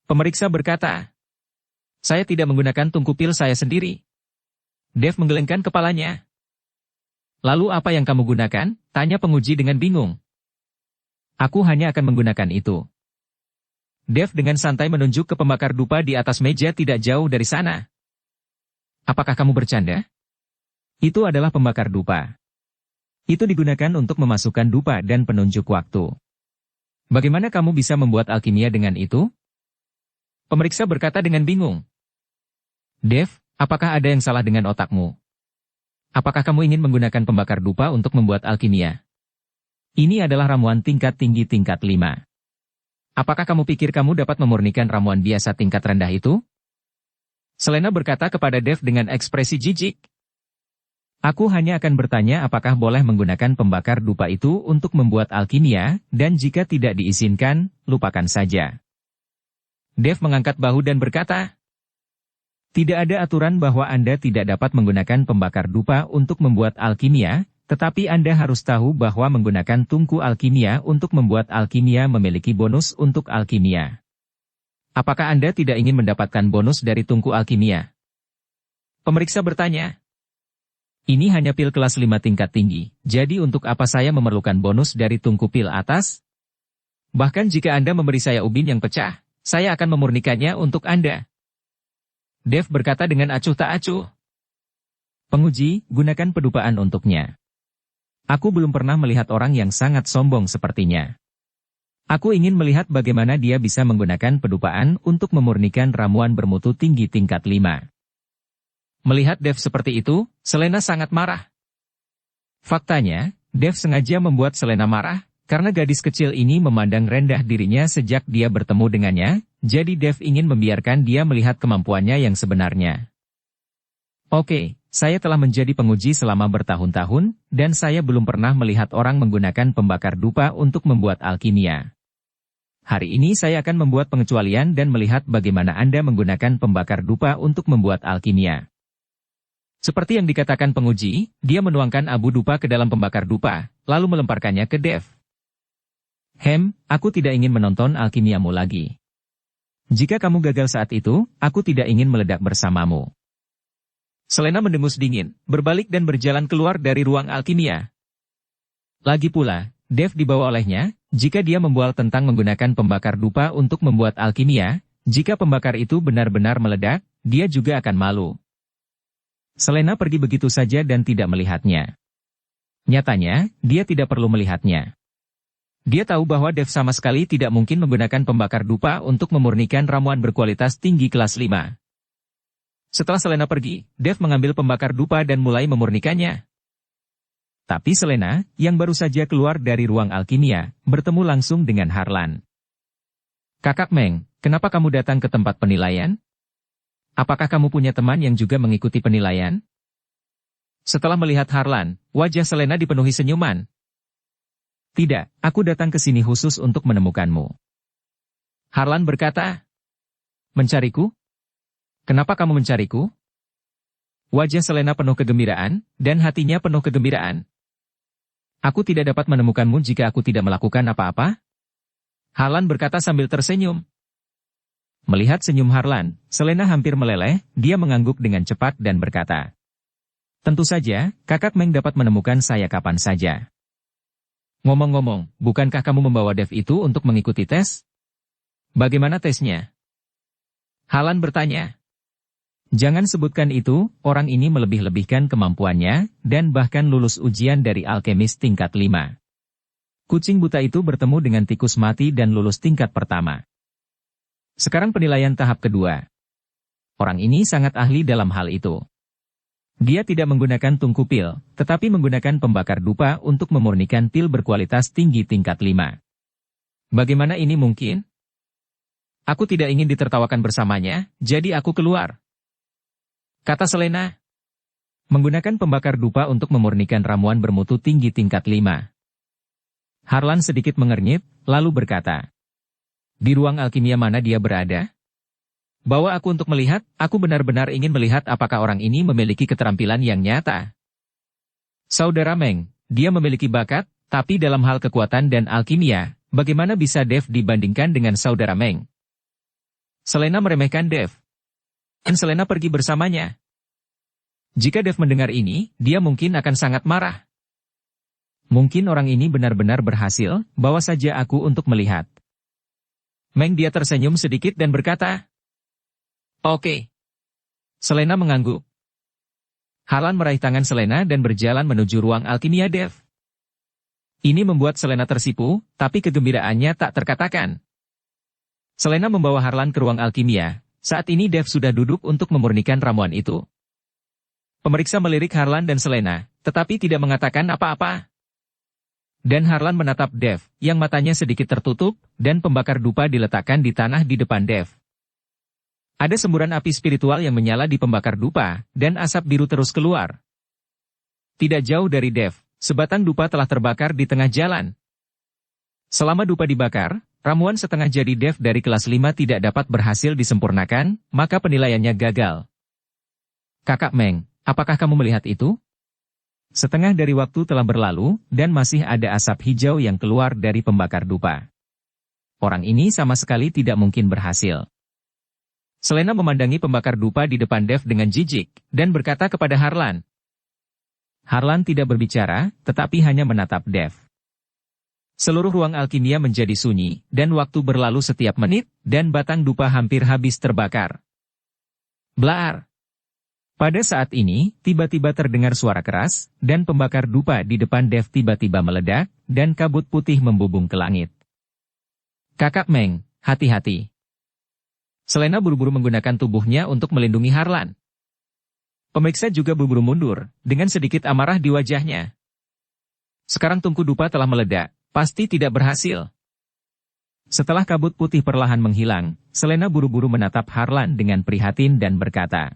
Pemeriksa berkata, saya tidak menggunakan tungku pil saya sendiri. Dev menggelengkan kepalanya. Lalu apa yang kamu gunakan? Tanya penguji dengan bingung. Aku hanya akan menggunakan itu. Dev dengan santai menunjuk ke pembakar dupa di atas meja tidak jauh dari sana. Apakah kamu bercanda? Itu adalah pembakar dupa. Itu digunakan untuk memasukkan dupa dan penunjuk waktu. Bagaimana kamu bisa membuat alkimia dengan itu? Pemeriksa berkata dengan bingung. Dev, apakah ada yang salah dengan otakmu? Apakah kamu ingin menggunakan pembakar dupa untuk membuat alkimia? Ini adalah ramuan tingkat tinggi tingkat 5. Apakah kamu pikir kamu dapat memurnikan ramuan biasa tingkat rendah itu? Selena berkata kepada Dev dengan ekspresi jijik. Aku hanya akan bertanya apakah boleh menggunakan pembakar dupa itu untuk membuat alkimia, dan jika tidak diizinkan, lupakan saja. Dev mengangkat bahu dan berkata, tidak ada aturan bahwa Anda tidak dapat menggunakan pembakar dupa untuk membuat alkimia, tetapi Anda harus tahu bahwa menggunakan tungku alkimia untuk membuat alkimia memiliki bonus untuk alkimia. Apakah Anda tidak ingin mendapatkan bonus dari tungku alkimia? Pemeriksa bertanya. Ini hanya pil kelas 5 tingkat tinggi, jadi untuk apa saya memerlukan bonus dari tungku pil atas? Bahkan jika Anda memberi saya ubin yang pecah, saya akan memurnikannya untuk Anda. Dev berkata dengan acuh tak acuh. Penguji, gunakan pedupaan untuknya. Aku belum pernah melihat orang yang sangat sombong sepertinya. Aku ingin melihat bagaimana dia bisa menggunakan pedupaan untuk memurnikan ramuan bermutu tinggi tingkat 5. Melihat Dev seperti itu, Selena sangat marah. Faktanya, Dev sengaja membuat Selena marah, karena gadis kecil ini memandang rendah dirinya sejak dia bertemu dengannya, jadi Dev ingin membiarkan dia melihat kemampuannya yang sebenarnya. Oke, saya telah menjadi penguji selama bertahun-tahun, dan saya belum pernah melihat orang menggunakan pembakar dupa untuk membuat alkimia. Hari ini saya akan membuat pengecualian dan melihat bagaimana Anda menggunakan pembakar dupa untuk membuat alkimia. Seperti yang dikatakan penguji, dia menuangkan abu dupa ke dalam pembakar dupa, lalu melemparkannya ke Dev. Aku tidak ingin menonton alkimiamu lagi. Jika kamu gagal saat itu, aku tidak ingin meledak bersamamu. Selena mendengus dingin, berbalik dan berjalan keluar dari ruang alkimia. Lagi pula, Dev dibawa olehnya, jika dia membual tentang menggunakan pembakar dupa untuk membuat alkimia, jika pembakar itu benar-benar meledak, dia juga akan malu. Selena pergi begitu saja dan tidak melihatnya. Nyatanya, dia tidak perlu melihatnya. Dia tahu bahwa Dev sama sekali tidak mungkin menggunakan pembakar dupa untuk memurnikan ramuan berkualitas tinggi kelas 5. Setelah Selena pergi, Dev mengambil pembakar dupa dan mulai memurnikannya. Tapi Selena, yang baru saja keluar dari ruang alkimia, bertemu langsung dengan Harlan. Kakak Meng, kenapa kamu datang ke tempat penilaian? Apakah kamu punya teman yang juga mengikuti penilaian? Setelah melihat Harlan, wajah Selena dipenuhi senyuman. Tidak, aku datang ke sini khusus untuk menemukanmu. Harlan berkata, mencariku? Kenapa kamu mencariku? Wajah Selena penuh kegembiraan, dan hatinya penuh kegembiraan. Aku tidak dapat menemukanmu jika aku tidak melakukan apa-apa? Harlan berkata sambil tersenyum. Melihat senyum Harlan, Selena hampir meleleh, dia mengangguk dengan cepat dan berkata, tentu saja, kakak Meng dapat menemukan saya kapan saja. Ngomong-ngomong, bukankah kamu membawa Dev itu untuk mengikuti tes? Bagaimana tesnya? Harlan bertanya. Jangan sebutkan itu, orang ini melebih-lebihkan kemampuannya, dan bahkan lulus ujian dari alkemis tingkat 5. Kucing buta itu bertemu dengan tikus mati dan lulus tingkat pertama. Sekarang penilaian tahap kedua. Orang ini sangat ahli dalam hal itu. Dia tidak menggunakan tungku pil, tetapi menggunakan pembakar dupa untuk memurnikan pil berkualitas tinggi tingkat 5. Bagaimana ini mungkin? Aku tidak ingin ditertawakan bersamanya, jadi aku keluar. Kata Selena. Menggunakan pembakar dupa untuk memurnikan ramuan bermutu tinggi tingkat 5. Harlan sedikit mengernyit, lalu berkata. Di ruang alkimia mana dia berada? Bawa aku untuk melihat, aku benar-benar ingin melihat apakah orang ini memiliki keterampilan yang nyata. Saudara Meng, dia memiliki bakat, tapi dalam hal kekuatan dan alkimia, bagaimana bisa Dev dibandingkan dengan saudara Meng? Selena meremehkan Dev. Dan Selena pergi bersamanya. Jika Dev mendengar ini, dia mungkin akan sangat marah. Mungkin orang ini benar-benar berhasil, bawa saja aku untuk melihat. Meng dia tersenyum sedikit dan berkata, oke. Selena mengangguk. Harlan meraih tangan Selena dan berjalan menuju ruang alkimia Dev. Ini membuat Selena tersipu, tapi kegembiraannya tak terkatakan. Selena membawa Harlan ke ruang alkimia. Saat ini Dev sudah duduk untuk memurnikan ramuan itu. Pemeriksa melirik Harlan dan Selena, tetapi tidak mengatakan apa-apa. Dan Harlan menatap Dev, yang matanya sedikit tertutup, dan pembakar dupa diletakkan di tanah di depan Dev. Ada semburan api spiritual yang menyala di pembakar dupa, dan asap biru terus keluar. Tidak jauh dari Dev, sebatang dupa telah terbakar di tengah jalan. Selama dupa dibakar, ramuan setengah jadi Dev dari kelas 5 tidak dapat berhasil disempurnakan, maka penilaiannya gagal. Kakak Meng, apakah kamu melihat itu? Setengah dari waktu telah berlalu, dan masih ada asap hijau yang keluar dari pembakar dupa. Orang ini sama sekali tidak mungkin berhasil. Selena memandangi pembakar dupa di depan Dev dengan jijik, dan berkata kepada Harlan. Harlan tidak berbicara, tetapi hanya menatap Dev. Seluruh ruang alkimia menjadi sunyi, dan waktu berlalu setiap menit, dan batang dupa hampir habis terbakar. Blar! Pada saat ini, tiba-tiba terdengar suara keras, dan pembakar dupa di depan Dev tiba-tiba meledak, dan kabut putih membubung ke langit. Kakak Meng, hati-hati. Selena buru-buru menggunakan tubuhnya untuk melindungi Harlan. Pemeriksa juga buru-buru mundur, dengan sedikit amarah di wajahnya. Sekarang tungku dupa telah meledak, pasti tidak berhasil. Setelah kabut putih perlahan menghilang, Selena buru-buru menatap Harlan dengan prihatin dan berkata,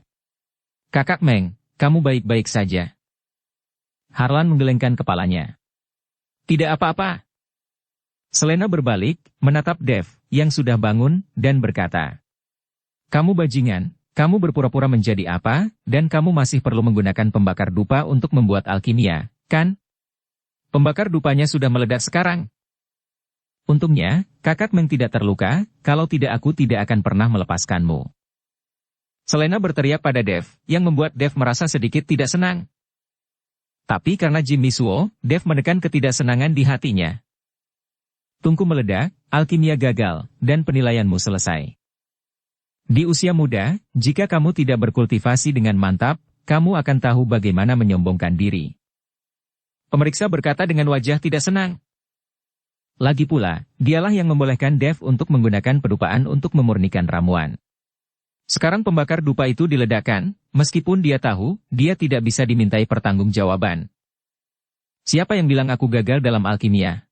Kakak Meng, kamu baik-baik saja. Harlan menggelengkan kepalanya. Tidak apa-apa. Selena berbalik, menatap Dev, yang sudah bangun, dan berkata, kamu bajingan, kamu berpura-pura menjadi apa, dan kamu masih perlu menggunakan pembakar dupa untuk membuat alkimia, kan? Pembakar dupanya sudah meledak sekarang. Untungnya, kakak Meng tidak terluka, kalau tidak aku tidak akan pernah melepaskanmu. Selena berteriak pada Dev, yang membuat Dev merasa sedikit tidak senang. Tapi karena Jimmy Suo, Dev menekan ketidaksenangan di hatinya. Tungku meledak, alkimia gagal, dan penilaianmu selesai. Di usia muda, jika kamu tidak berkultivasi dengan mantap, kamu akan tahu bagaimana menyombongkan diri. Pemeriksa berkata dengan wajah tidak senang. Lagi pula, dialah yang membolehkan Dev untuk menggunakan pedupaan untuk memurnikan ramuan. Sekarang pembakar dupa itu diledakkan, meskipun dia tahu, dia tidak bisa dimintai pertanggungjawaban. Siapa yang bilang aku gagal dalam alkimia?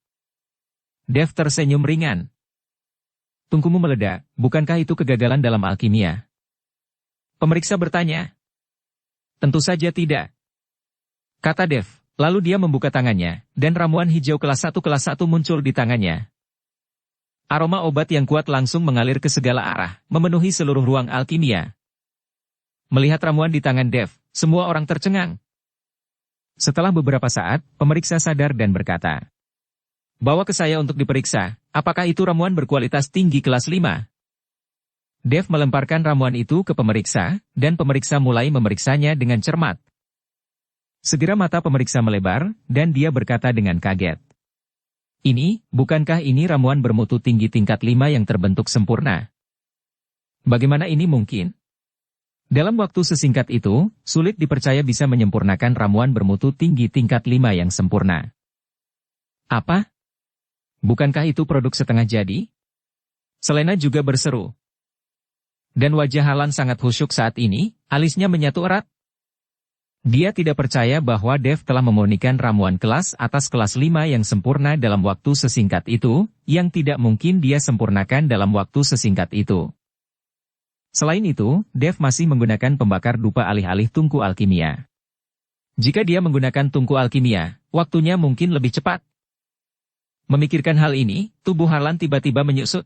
Dev tersenyum ringan. Tungkumu meledak, bukankah itu kegagalan dalam alkimia? Pemeriksa bertanya. Tentu saja tidak. Kata Dev, lalu dia membuka tangannya, dan ramuan hijau kelas 1 muncul di tangannya. Aroma obat yang kuat langsung mengalir ke segala arah, memenuhi seluruh ruang alkimia. Melihat ramuan di tangan Dev, semua orang tercengang. Setelah beberapa saat, pemeriksa sadar dan berkata, "Bawa ke saya untuk diperiksa, apakah itu ramuan berkualitas tinggi kelas 5?" Dev melemparkan ramuan itu ke pemeriksa, dan pemeriksa mulai memeriksanya dengan cermat. Segera mata pemeriksa melebar, dan dia berkata dengan kaget. Bukankah ini ramuan bermutu tinggi tingkat 5 yang terbentuk sempurna? Bagaimana ini mungkin? Dalam waktu sesingkat itu, sulit dipercaya bisa menyempurnakan ramuan bermutu tinggi tingkat 5 yang sempurna. Apa? Bukankah itu produk setengah jadi? Selena juga berseru. Dan wajah Harlan sangat khusyuk saat ini, alisnya menyatu erat. Dia tidak percaya bahwa Dev telah memurnikan ramuan kelas atas kelas 5 yang sempurna dalam waktu sesingkat itu, yang tidak mungkin dia sempurnakan dalam waktu sesingkat itu. Selain itu, Dev masih menggunakan pembakar dupa alih-alih tungku alkimia. Jika dia menggunakan tungku alkimia, waktunya mungkin lebih cepat. Memikirkan hal ini, tubuh Harlan tiba-tiba menyusut.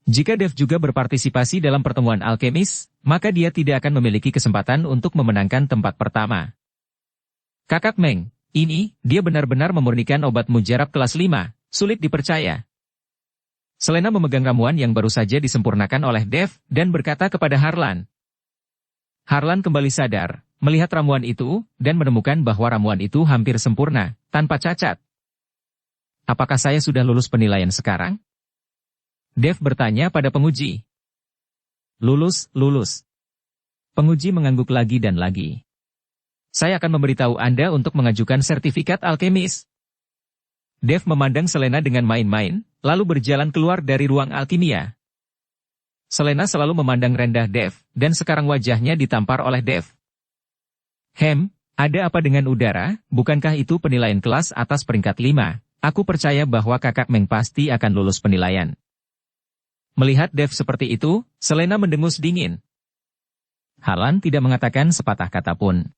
Jika Dev juga berpartisipasi dalam pertemuan alkemis, maka dia tidak akan memiliki kesempatan untuk memenangkan tempat pertama. Kakak Meng, dia benar-benar memurnikan obat mujarab kelas 5, sulit dipercaya. Selena memegang ramuan yang baru saja disempurnakan oleh Dev, dan berkata kepada Harlan. Harlan kembali sadar, melihat ramuan itu, dan menemukan bahwa ramuan itu hampir sempurna, tanpa cacat. Apakah saya sudah lulus penilaian sekarang? Dev bertanya pada penguji. Lulus. Penguji mengangguk lagi dan lagi. Saya akan memberitahu Anda untuk mengajukan sertifikat alkemis. Dev memandang Selena dengan main-main, lalu berjalan keluar dari ruang alkimia. Selena selalu memandang rendah Dev, dan sekarang wajahnya ditampar oleh Dev. Ada apa dengan udara, bukankah itu penilaian kelas atas peringkat 5? Aku percaya bahwa kakak Meng pasti akan lulus penilaian. Melihat Dev seperti itu, Selena mendengus dingin. Harlan tidak mengatakan sepatah kata pun.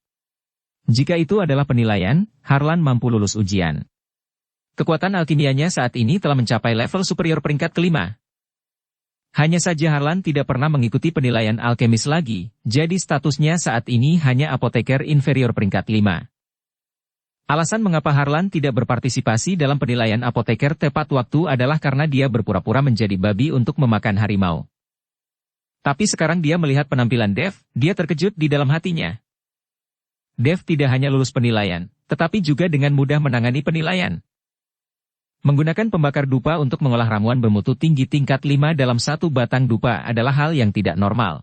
Jika itu adalah penilaian, Harlan mampu lulus ujian. Kekuatan alkimianya saat ini telah mencapai level superior peringkat kelima. Hanya saja Harlan tidak pernah mengikuti penilaian alkemis lagi, jadi statusnya saat ini hanya apoteker inferior peringkat 5. Alasan mengapa Harlan tidak berpartisipasi dalam penilaian apoteker tepat waktu adalah karena dia berpura-pura menjadi babi untuk memakan harimau. Tapi sekarang dia melihat penampilan Dev, dia terkejut di dalam hatinya. Dev tidak hanya lulus penilaian, tetapi juga dengan mudah menangani penilaian. Menggunakan pembakar dupa untuk mengolah ramuan bermutu tinggi tingkat 5 dalam satu batang dupa adalah hal yang tidak normal.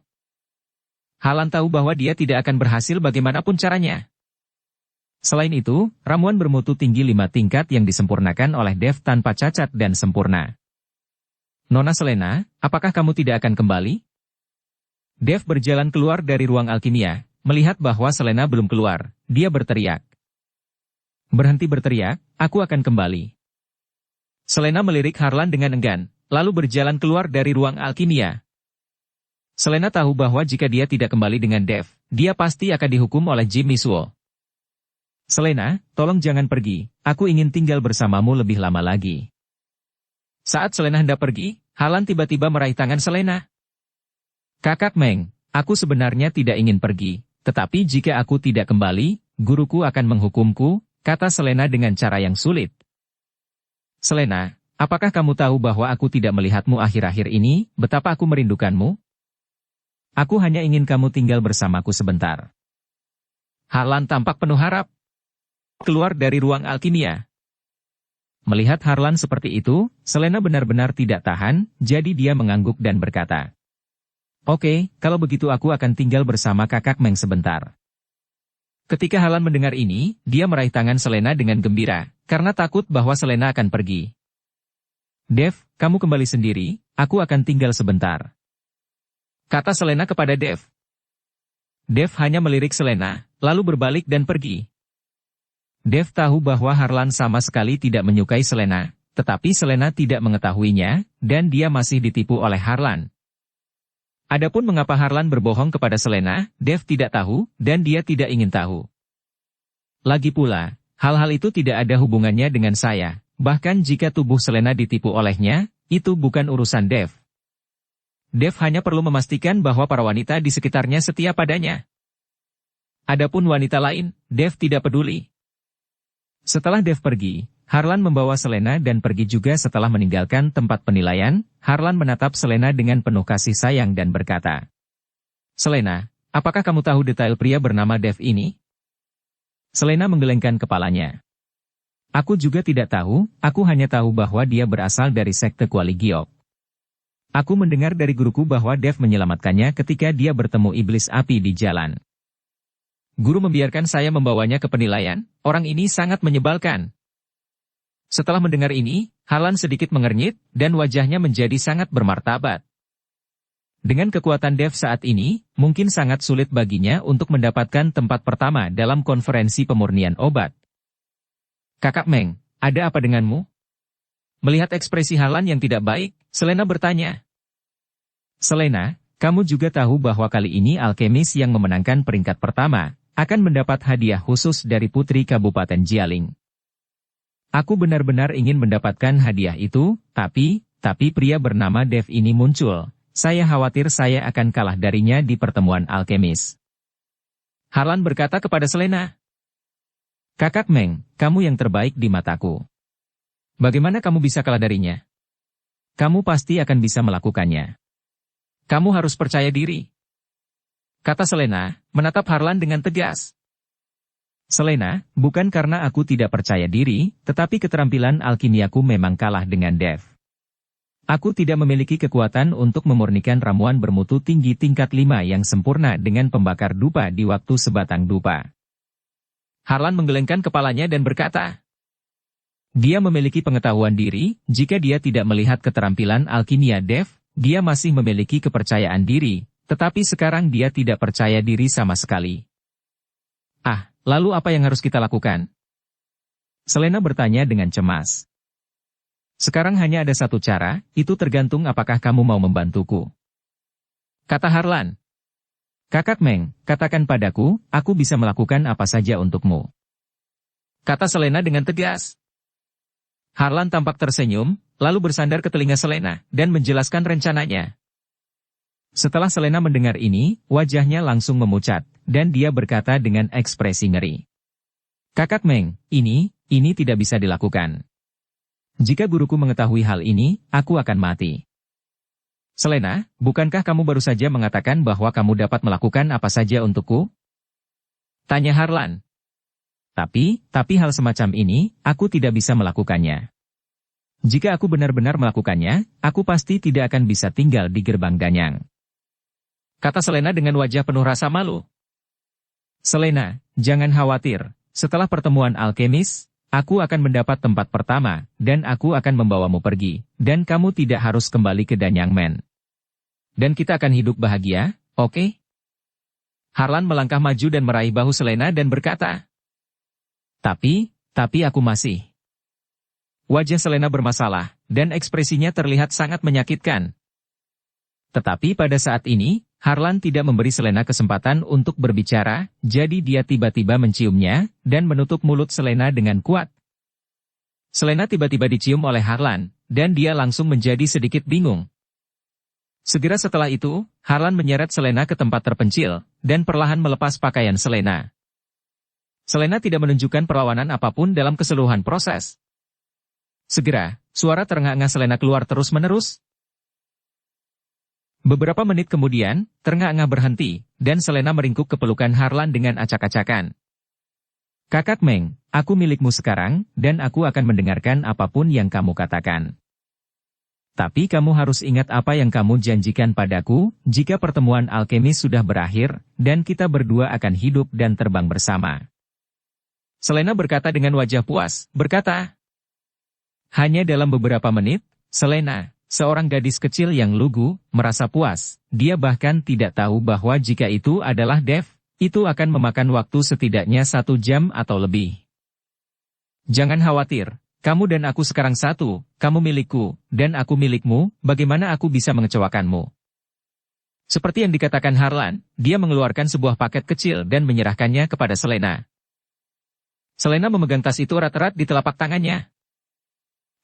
Harlan tahu bahwa dia tidak akan berhasil bagaimanapun caranya. Selain itu, ramuan bermutu tinggi 5 tingkat yang disempurnakan oleh Dev tanpa cacat dan sempurna. Nona Selena, apakah kamu tidak akan kembali? Dev berjalan keluar dari ruang alkimia, melihat bahwa Selena belum keluar, dia berteriak. Berhenti berteriak, aku akan kembali. Selena melirik Harlan dengan enggan, lalu berjalan keluar dari ruang alkimia. Selena tahu bahwa jika dia tidak kembali dengan Dev, dia pasti akan dihukum oleh Jimmy Suo. Selena, tolong jangan pergi, aku ingin tinggal bersamamu lebih lama lagi. Saat Selena hendak pergi, Harlan tiba-tiba meraih tangan Selena. Kakak Meng, aku sebenarnya tidak ingin pergi, tetapi jika aku tidak kembali, guruku akan menghukumku, kata Selena dengan cara yang sulit. Selena, apakah kamu tahu bahwa aku tidak melihatmu akhir-akhir ini, betapa aku merindukanmu? Aku hanya ingin kamu tinggal bersamaku sebentar. Harlan tampak penuh harap. Keluar dari ruang alkimia. Melihat Harlan seperti itu, Selena benar-benar tidak tahan, jadi dia mengangguk dan berkata, Oke, kalau begitu aku akan tinggal bersama kakak Meng sebentar. Ketika Harlan mendengar ini, dia meraih tangan Selena dengan gembira, karena takut bahwa Selena akan pergi. Dev, kamu kembali sendiri, aku akan tinggal sebentar. Kata Selena kepada Dev. Dev hanya melirik Selena, lalu berbalik dan pergi. Dev tahu bahwa Harlan sama sekali tidak menyukai Selena, tetapi Selena tidak mengetahuinya, dan dia masih ditipu oleh Harlan. Adapun mengapa Harlan berbohong kepada Selena, Dev tidak tahu, dan dia tidak ingin tahu. Lagi pula, hal-hal itu tidak ada hubungannya dengan saya, bahkan jika tubuh Selena ditipu olehnya, itu bukan urusan Dev. Dev hanya perlu memastikan bahwa para wanita di sekitarnya setia padanya. Adapun wanita lain, Dev tidak peduli. Setelah Dev pergi, Harlan membawa Selena dan pergi juga setelah meninggalkan tempat penilaian. Harlan menatap Selena dengan penuh kasih sayang dan berkata, "Selena, apakah kamu tahu detail pria bernama Dev ini?" Selena menggelengkan kepalanya. "Aku juga tidak tahu, aku hanya tahu bahwa dia berasal dari sekte Kuali Giok. Aku mendengar dari guruku bahwa Dev menyelamatkannya ketika dia bertemu iblis api di jalan. Guru membiarkan saya membawanya ke penilaian, orang ini sangat menyebalkan." Setelah mendengar ini, Harlan sedikit mengernyit, dan wajahnya menjadi sangat bermartabat. Dengan kekuatan Dev saat ini, mungkin sangat sulit baginya untuk mendapatkan tempat pertama dalam konferensi pemurnian obat. "Kakak Meng, ada apa denganmu?" Melihat ekspresi Harlan yang tidak baik, Selena bertanya. "Selena, kamu juga tahu bahwa kali ini alkemis yang memenangkan peringkat pertama akan mendapat hadiah khusus dari Putri Kabupaten Jialing. Aku benar-benar ingin mendapatkan hadiah itu, tapi pria bernama Dev ini muncul. Saya khawatir saya akan kalah darinya di pertemuan alkemis." Harlan berkata kepada Selena, "Kakak Meng, kamu yang terbaik di mataku. Bagaimana kamu bisa kalah darinya? Kamu pasti akan bisa melakukannya. Kamu harus percaya diri," kata Selena, menatap Harlan dengan tegas. "Selena, bukan karena aku tidak percaya diri, tetapi keterampilan alkimiaku memang kalah dengan Dev. Aku tidak memiliki kekuatan untuk memurnikan ramuan bermutu tinggi tingkat 5 yang sempurna dengan pembakar dupa di waktu sebatang dupa." Harlan menggelengkan kepalanya dan berkata, "Dia memiliki pengetahuan diri, jika dia tidak melihat keterampilan alkimia Dev, dia masih memiliki kepercayaan diri, tetapi sekarang dia tidak percaya diri sama sekali." Lalu apa yang harus kita lakukan?" Selena bertanya dengan cemas. "Sekarang hanya ada satu cara, itu tergantung apakah kamu mau membantuku," kata Harlan. "Kakak Meng, katakan padaku, aku bisa melakukan apa saja untukmu," kata Selena dengan tegas. Harlan tampak tersenyum, lalu bersandar ke telinga Selena, dan menjelaskan rencananya. Setelah Selena mendengar ini, wajahnya langsung memucat, dan dia berkata dengan ekspresi ngeri. "Kakak Meng, ini tidak bisa dilakukan. Jika guruku mengetahui hal ini, aku akan mati." "Selena, bukankah kamu baru saja mengatakan bahwa kamu dapat melakukan apa saja untukku?" tanya Harlan. Tapi hal semacam ini, aku tidak bisa melakukannya. Jika aku benar-benar melakukannya, aku pasti tidak akan bisa tinggal di gerbang Danyang," kata Selena dengan wajah penuh rasa malu. "Selena, jangan khawatir. Setelah pertemuan alkemis, aku akan mendapat tempat pertama, dan aku akan membawamu pergi, dan kamu tidak harus kembali ke Danyang Men. Dan kita akan hidup bahagia, oke?" Harlan melangkah maju dan meraih bahu Selena dan berkata, Tapi aku masih." Wajah Selena bermasalah, dan ekspresinya terlihat sangat menyakitkan. Tetapi pada saat ini, Harlan tidak memberi Selena kesempatan untuk berbicara, jadi dia tiba-tiba menciumnya, dan menutup mulut Selena dengan kuat. Selena tiba-tiba dicium oleh Harlan, dan dia langsung menjadi sedikit bingung. Segera setelah itu, Harlan menyeret Selena ke tempat terpencil, dan perlahan melepas pakaian Selena. Selena tidak menunjukkan perlawanan apapun dalam keseluruhan proses. Segera, suara terengah-engah Selena keluar terus-menerus. Beberapa menit kemudian, terengah-engah berhenti, dan Selena meringkuk ke pelukan Harlan dengan acak-acakan. "Kakak Meng, aku milikmu sekarang, dan aku akan mendengarkan apapun yang kamu katakan. Tapi kamu harus ingat apa yang kamu janjikan padaku, jika pertemuan alkemis sudah berakhir, dan kita berdua akan hidup dan terbang bersama." Selena berkata dengan wajah puas, berkata, Hanya dalam beberapa menit, Selena, seorang gadis kecil yang lugu, merasa puas. Dia bahkan tidak tahu bahwa jika itu adalah Dev, itu akan memakan waktu setidaknya 1 jam atau lebih. Jangan khawatir, kamu dan aku sekarang satu, kamu milikku, dan aku milikmu, bagaimana aku bisa mengecewakanmu? Seperti yang dikatakan Harlan, dia mengeluarkan sebuah paket kecil dan menyerahkannya kepada Selena. Selena memegang tas itu erat-erat di telapak tangannya.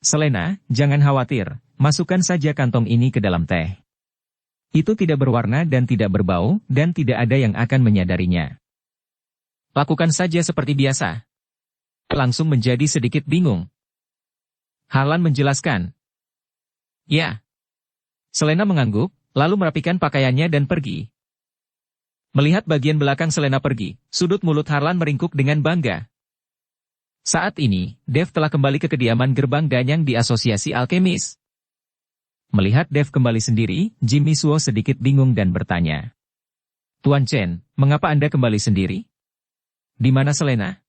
Selena, jangan khawatir, masukkan saja kantong ini ke dalam teh. Itu tidak berwarna dan tidak berbau, dan tidak ada yang akan menyadarinya. Lakukan saja seperti biasa. Langsung menjadi sedikit bingung. Harlan menjelaskan. Ya. Selena mengangguk, lalu merapikan pakaiannya dan pergi. Melihat bagian belakang Selena pergi, sudut mulut Harlan meringkuk dengan bangga. Saat ini, Dev telah kembali ke kediaman gerbang danyang di Asosiasi Alkemis. Melihat Dev kembali sendiri, Jimmy Suo sedikit bingung dan bertanya. Tuan Chen, mengapa Anda kembali sendiri? Di mana Selena?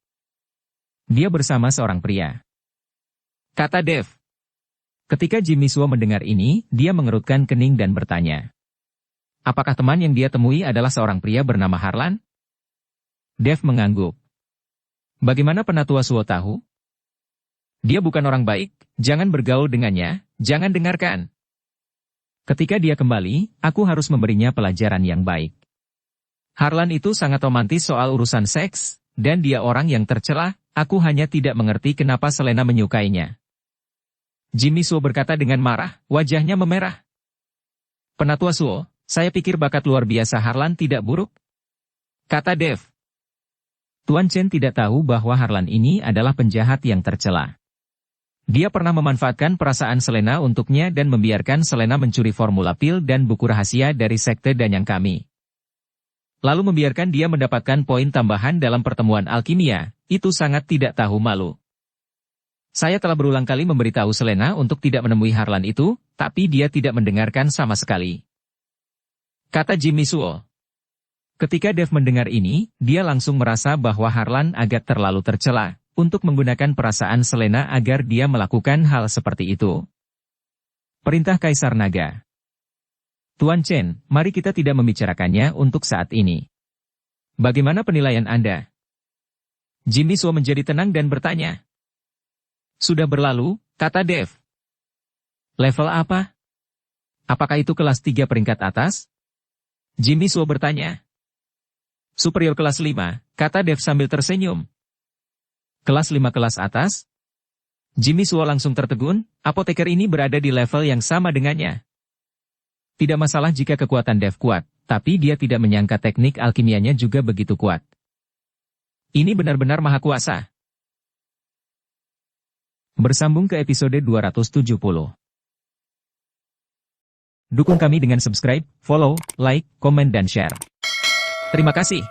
Dia bersama seorang pria. Kata Dev. Ketika Jimmy Suo mendengar ini, dia mengerutkan kening dan bertanya. Apakah teman yang dia temui adalah seorang pria bernama Harlan? Dev mengangguk. Bagaimana Penatua Suo tahu? Dia bukan orang baik, jangan bergaul dengannya, jangan dengarkan. Ketika dia kembali, aku harus memberinya pelajaran yang baik. Harlan itu sangat romantis soal urusan seks, dan dia orang yang tercela, aku hanya tidak mengerti kenapa Selena menyukainya. Jimmy Suo berkata dengan marah, wajahnya memerah. Penatua Suo, saya pikir bakat luar biasa Harlan tidak buruk. Kata Dev. Tuan Chen tidak tahu bahwa Harlan ini adalah penjahat yang tercela. Dia pernah memanfaatkan perasaan Selena untuknya dan membiarkan Selena mencuri formula pil dan buku rahasia dari sekte danyang kami. Lalu membiarkan dia mendapatkan poin tambahan dalam pertemuan alkimia, itu sangat tidak tahu malu. Saya telah berulang kali memberitahu Selena untuk tidak menemui Harlan itu, tapi dia tidak mendengarkan sama sekali. Kata Jimmy Suo. Ketika Dev mendengar ini, dia langsung merasa bahwa Harlan agak terlalu tercela untuk menggunakan perasaan Selena agar dia melakukan hal seperti itu. Perintah Kaisar Naga. Tuan Chen, mari kita tidak membicarakannya untuk saat ini. Bagaimana penilaian Anda? Jimmy Suo menjadi tenang dan bertanya. Sudah berlalu, kata Dev. Level apa? Apakah itu kelas 3 peringkat atas? Jimmy Suo bertanya. Superior kelas 5, kata Dev sambil tersenyum. Kelas 5 kelas atas? Jimmy Suo langsung tertegun, apoteker ini berada di level yang sama dengannya. Tidak masalah jika kekuatan Dev kuat, tapi dia tidak menyangka teknik alkimianya juga begitu kuat. Ini benar-benar maha kuasa. Bersambung ke episode 270. Dukung kami dengan subscribe, follow, like, komen dan share. Terima kasih.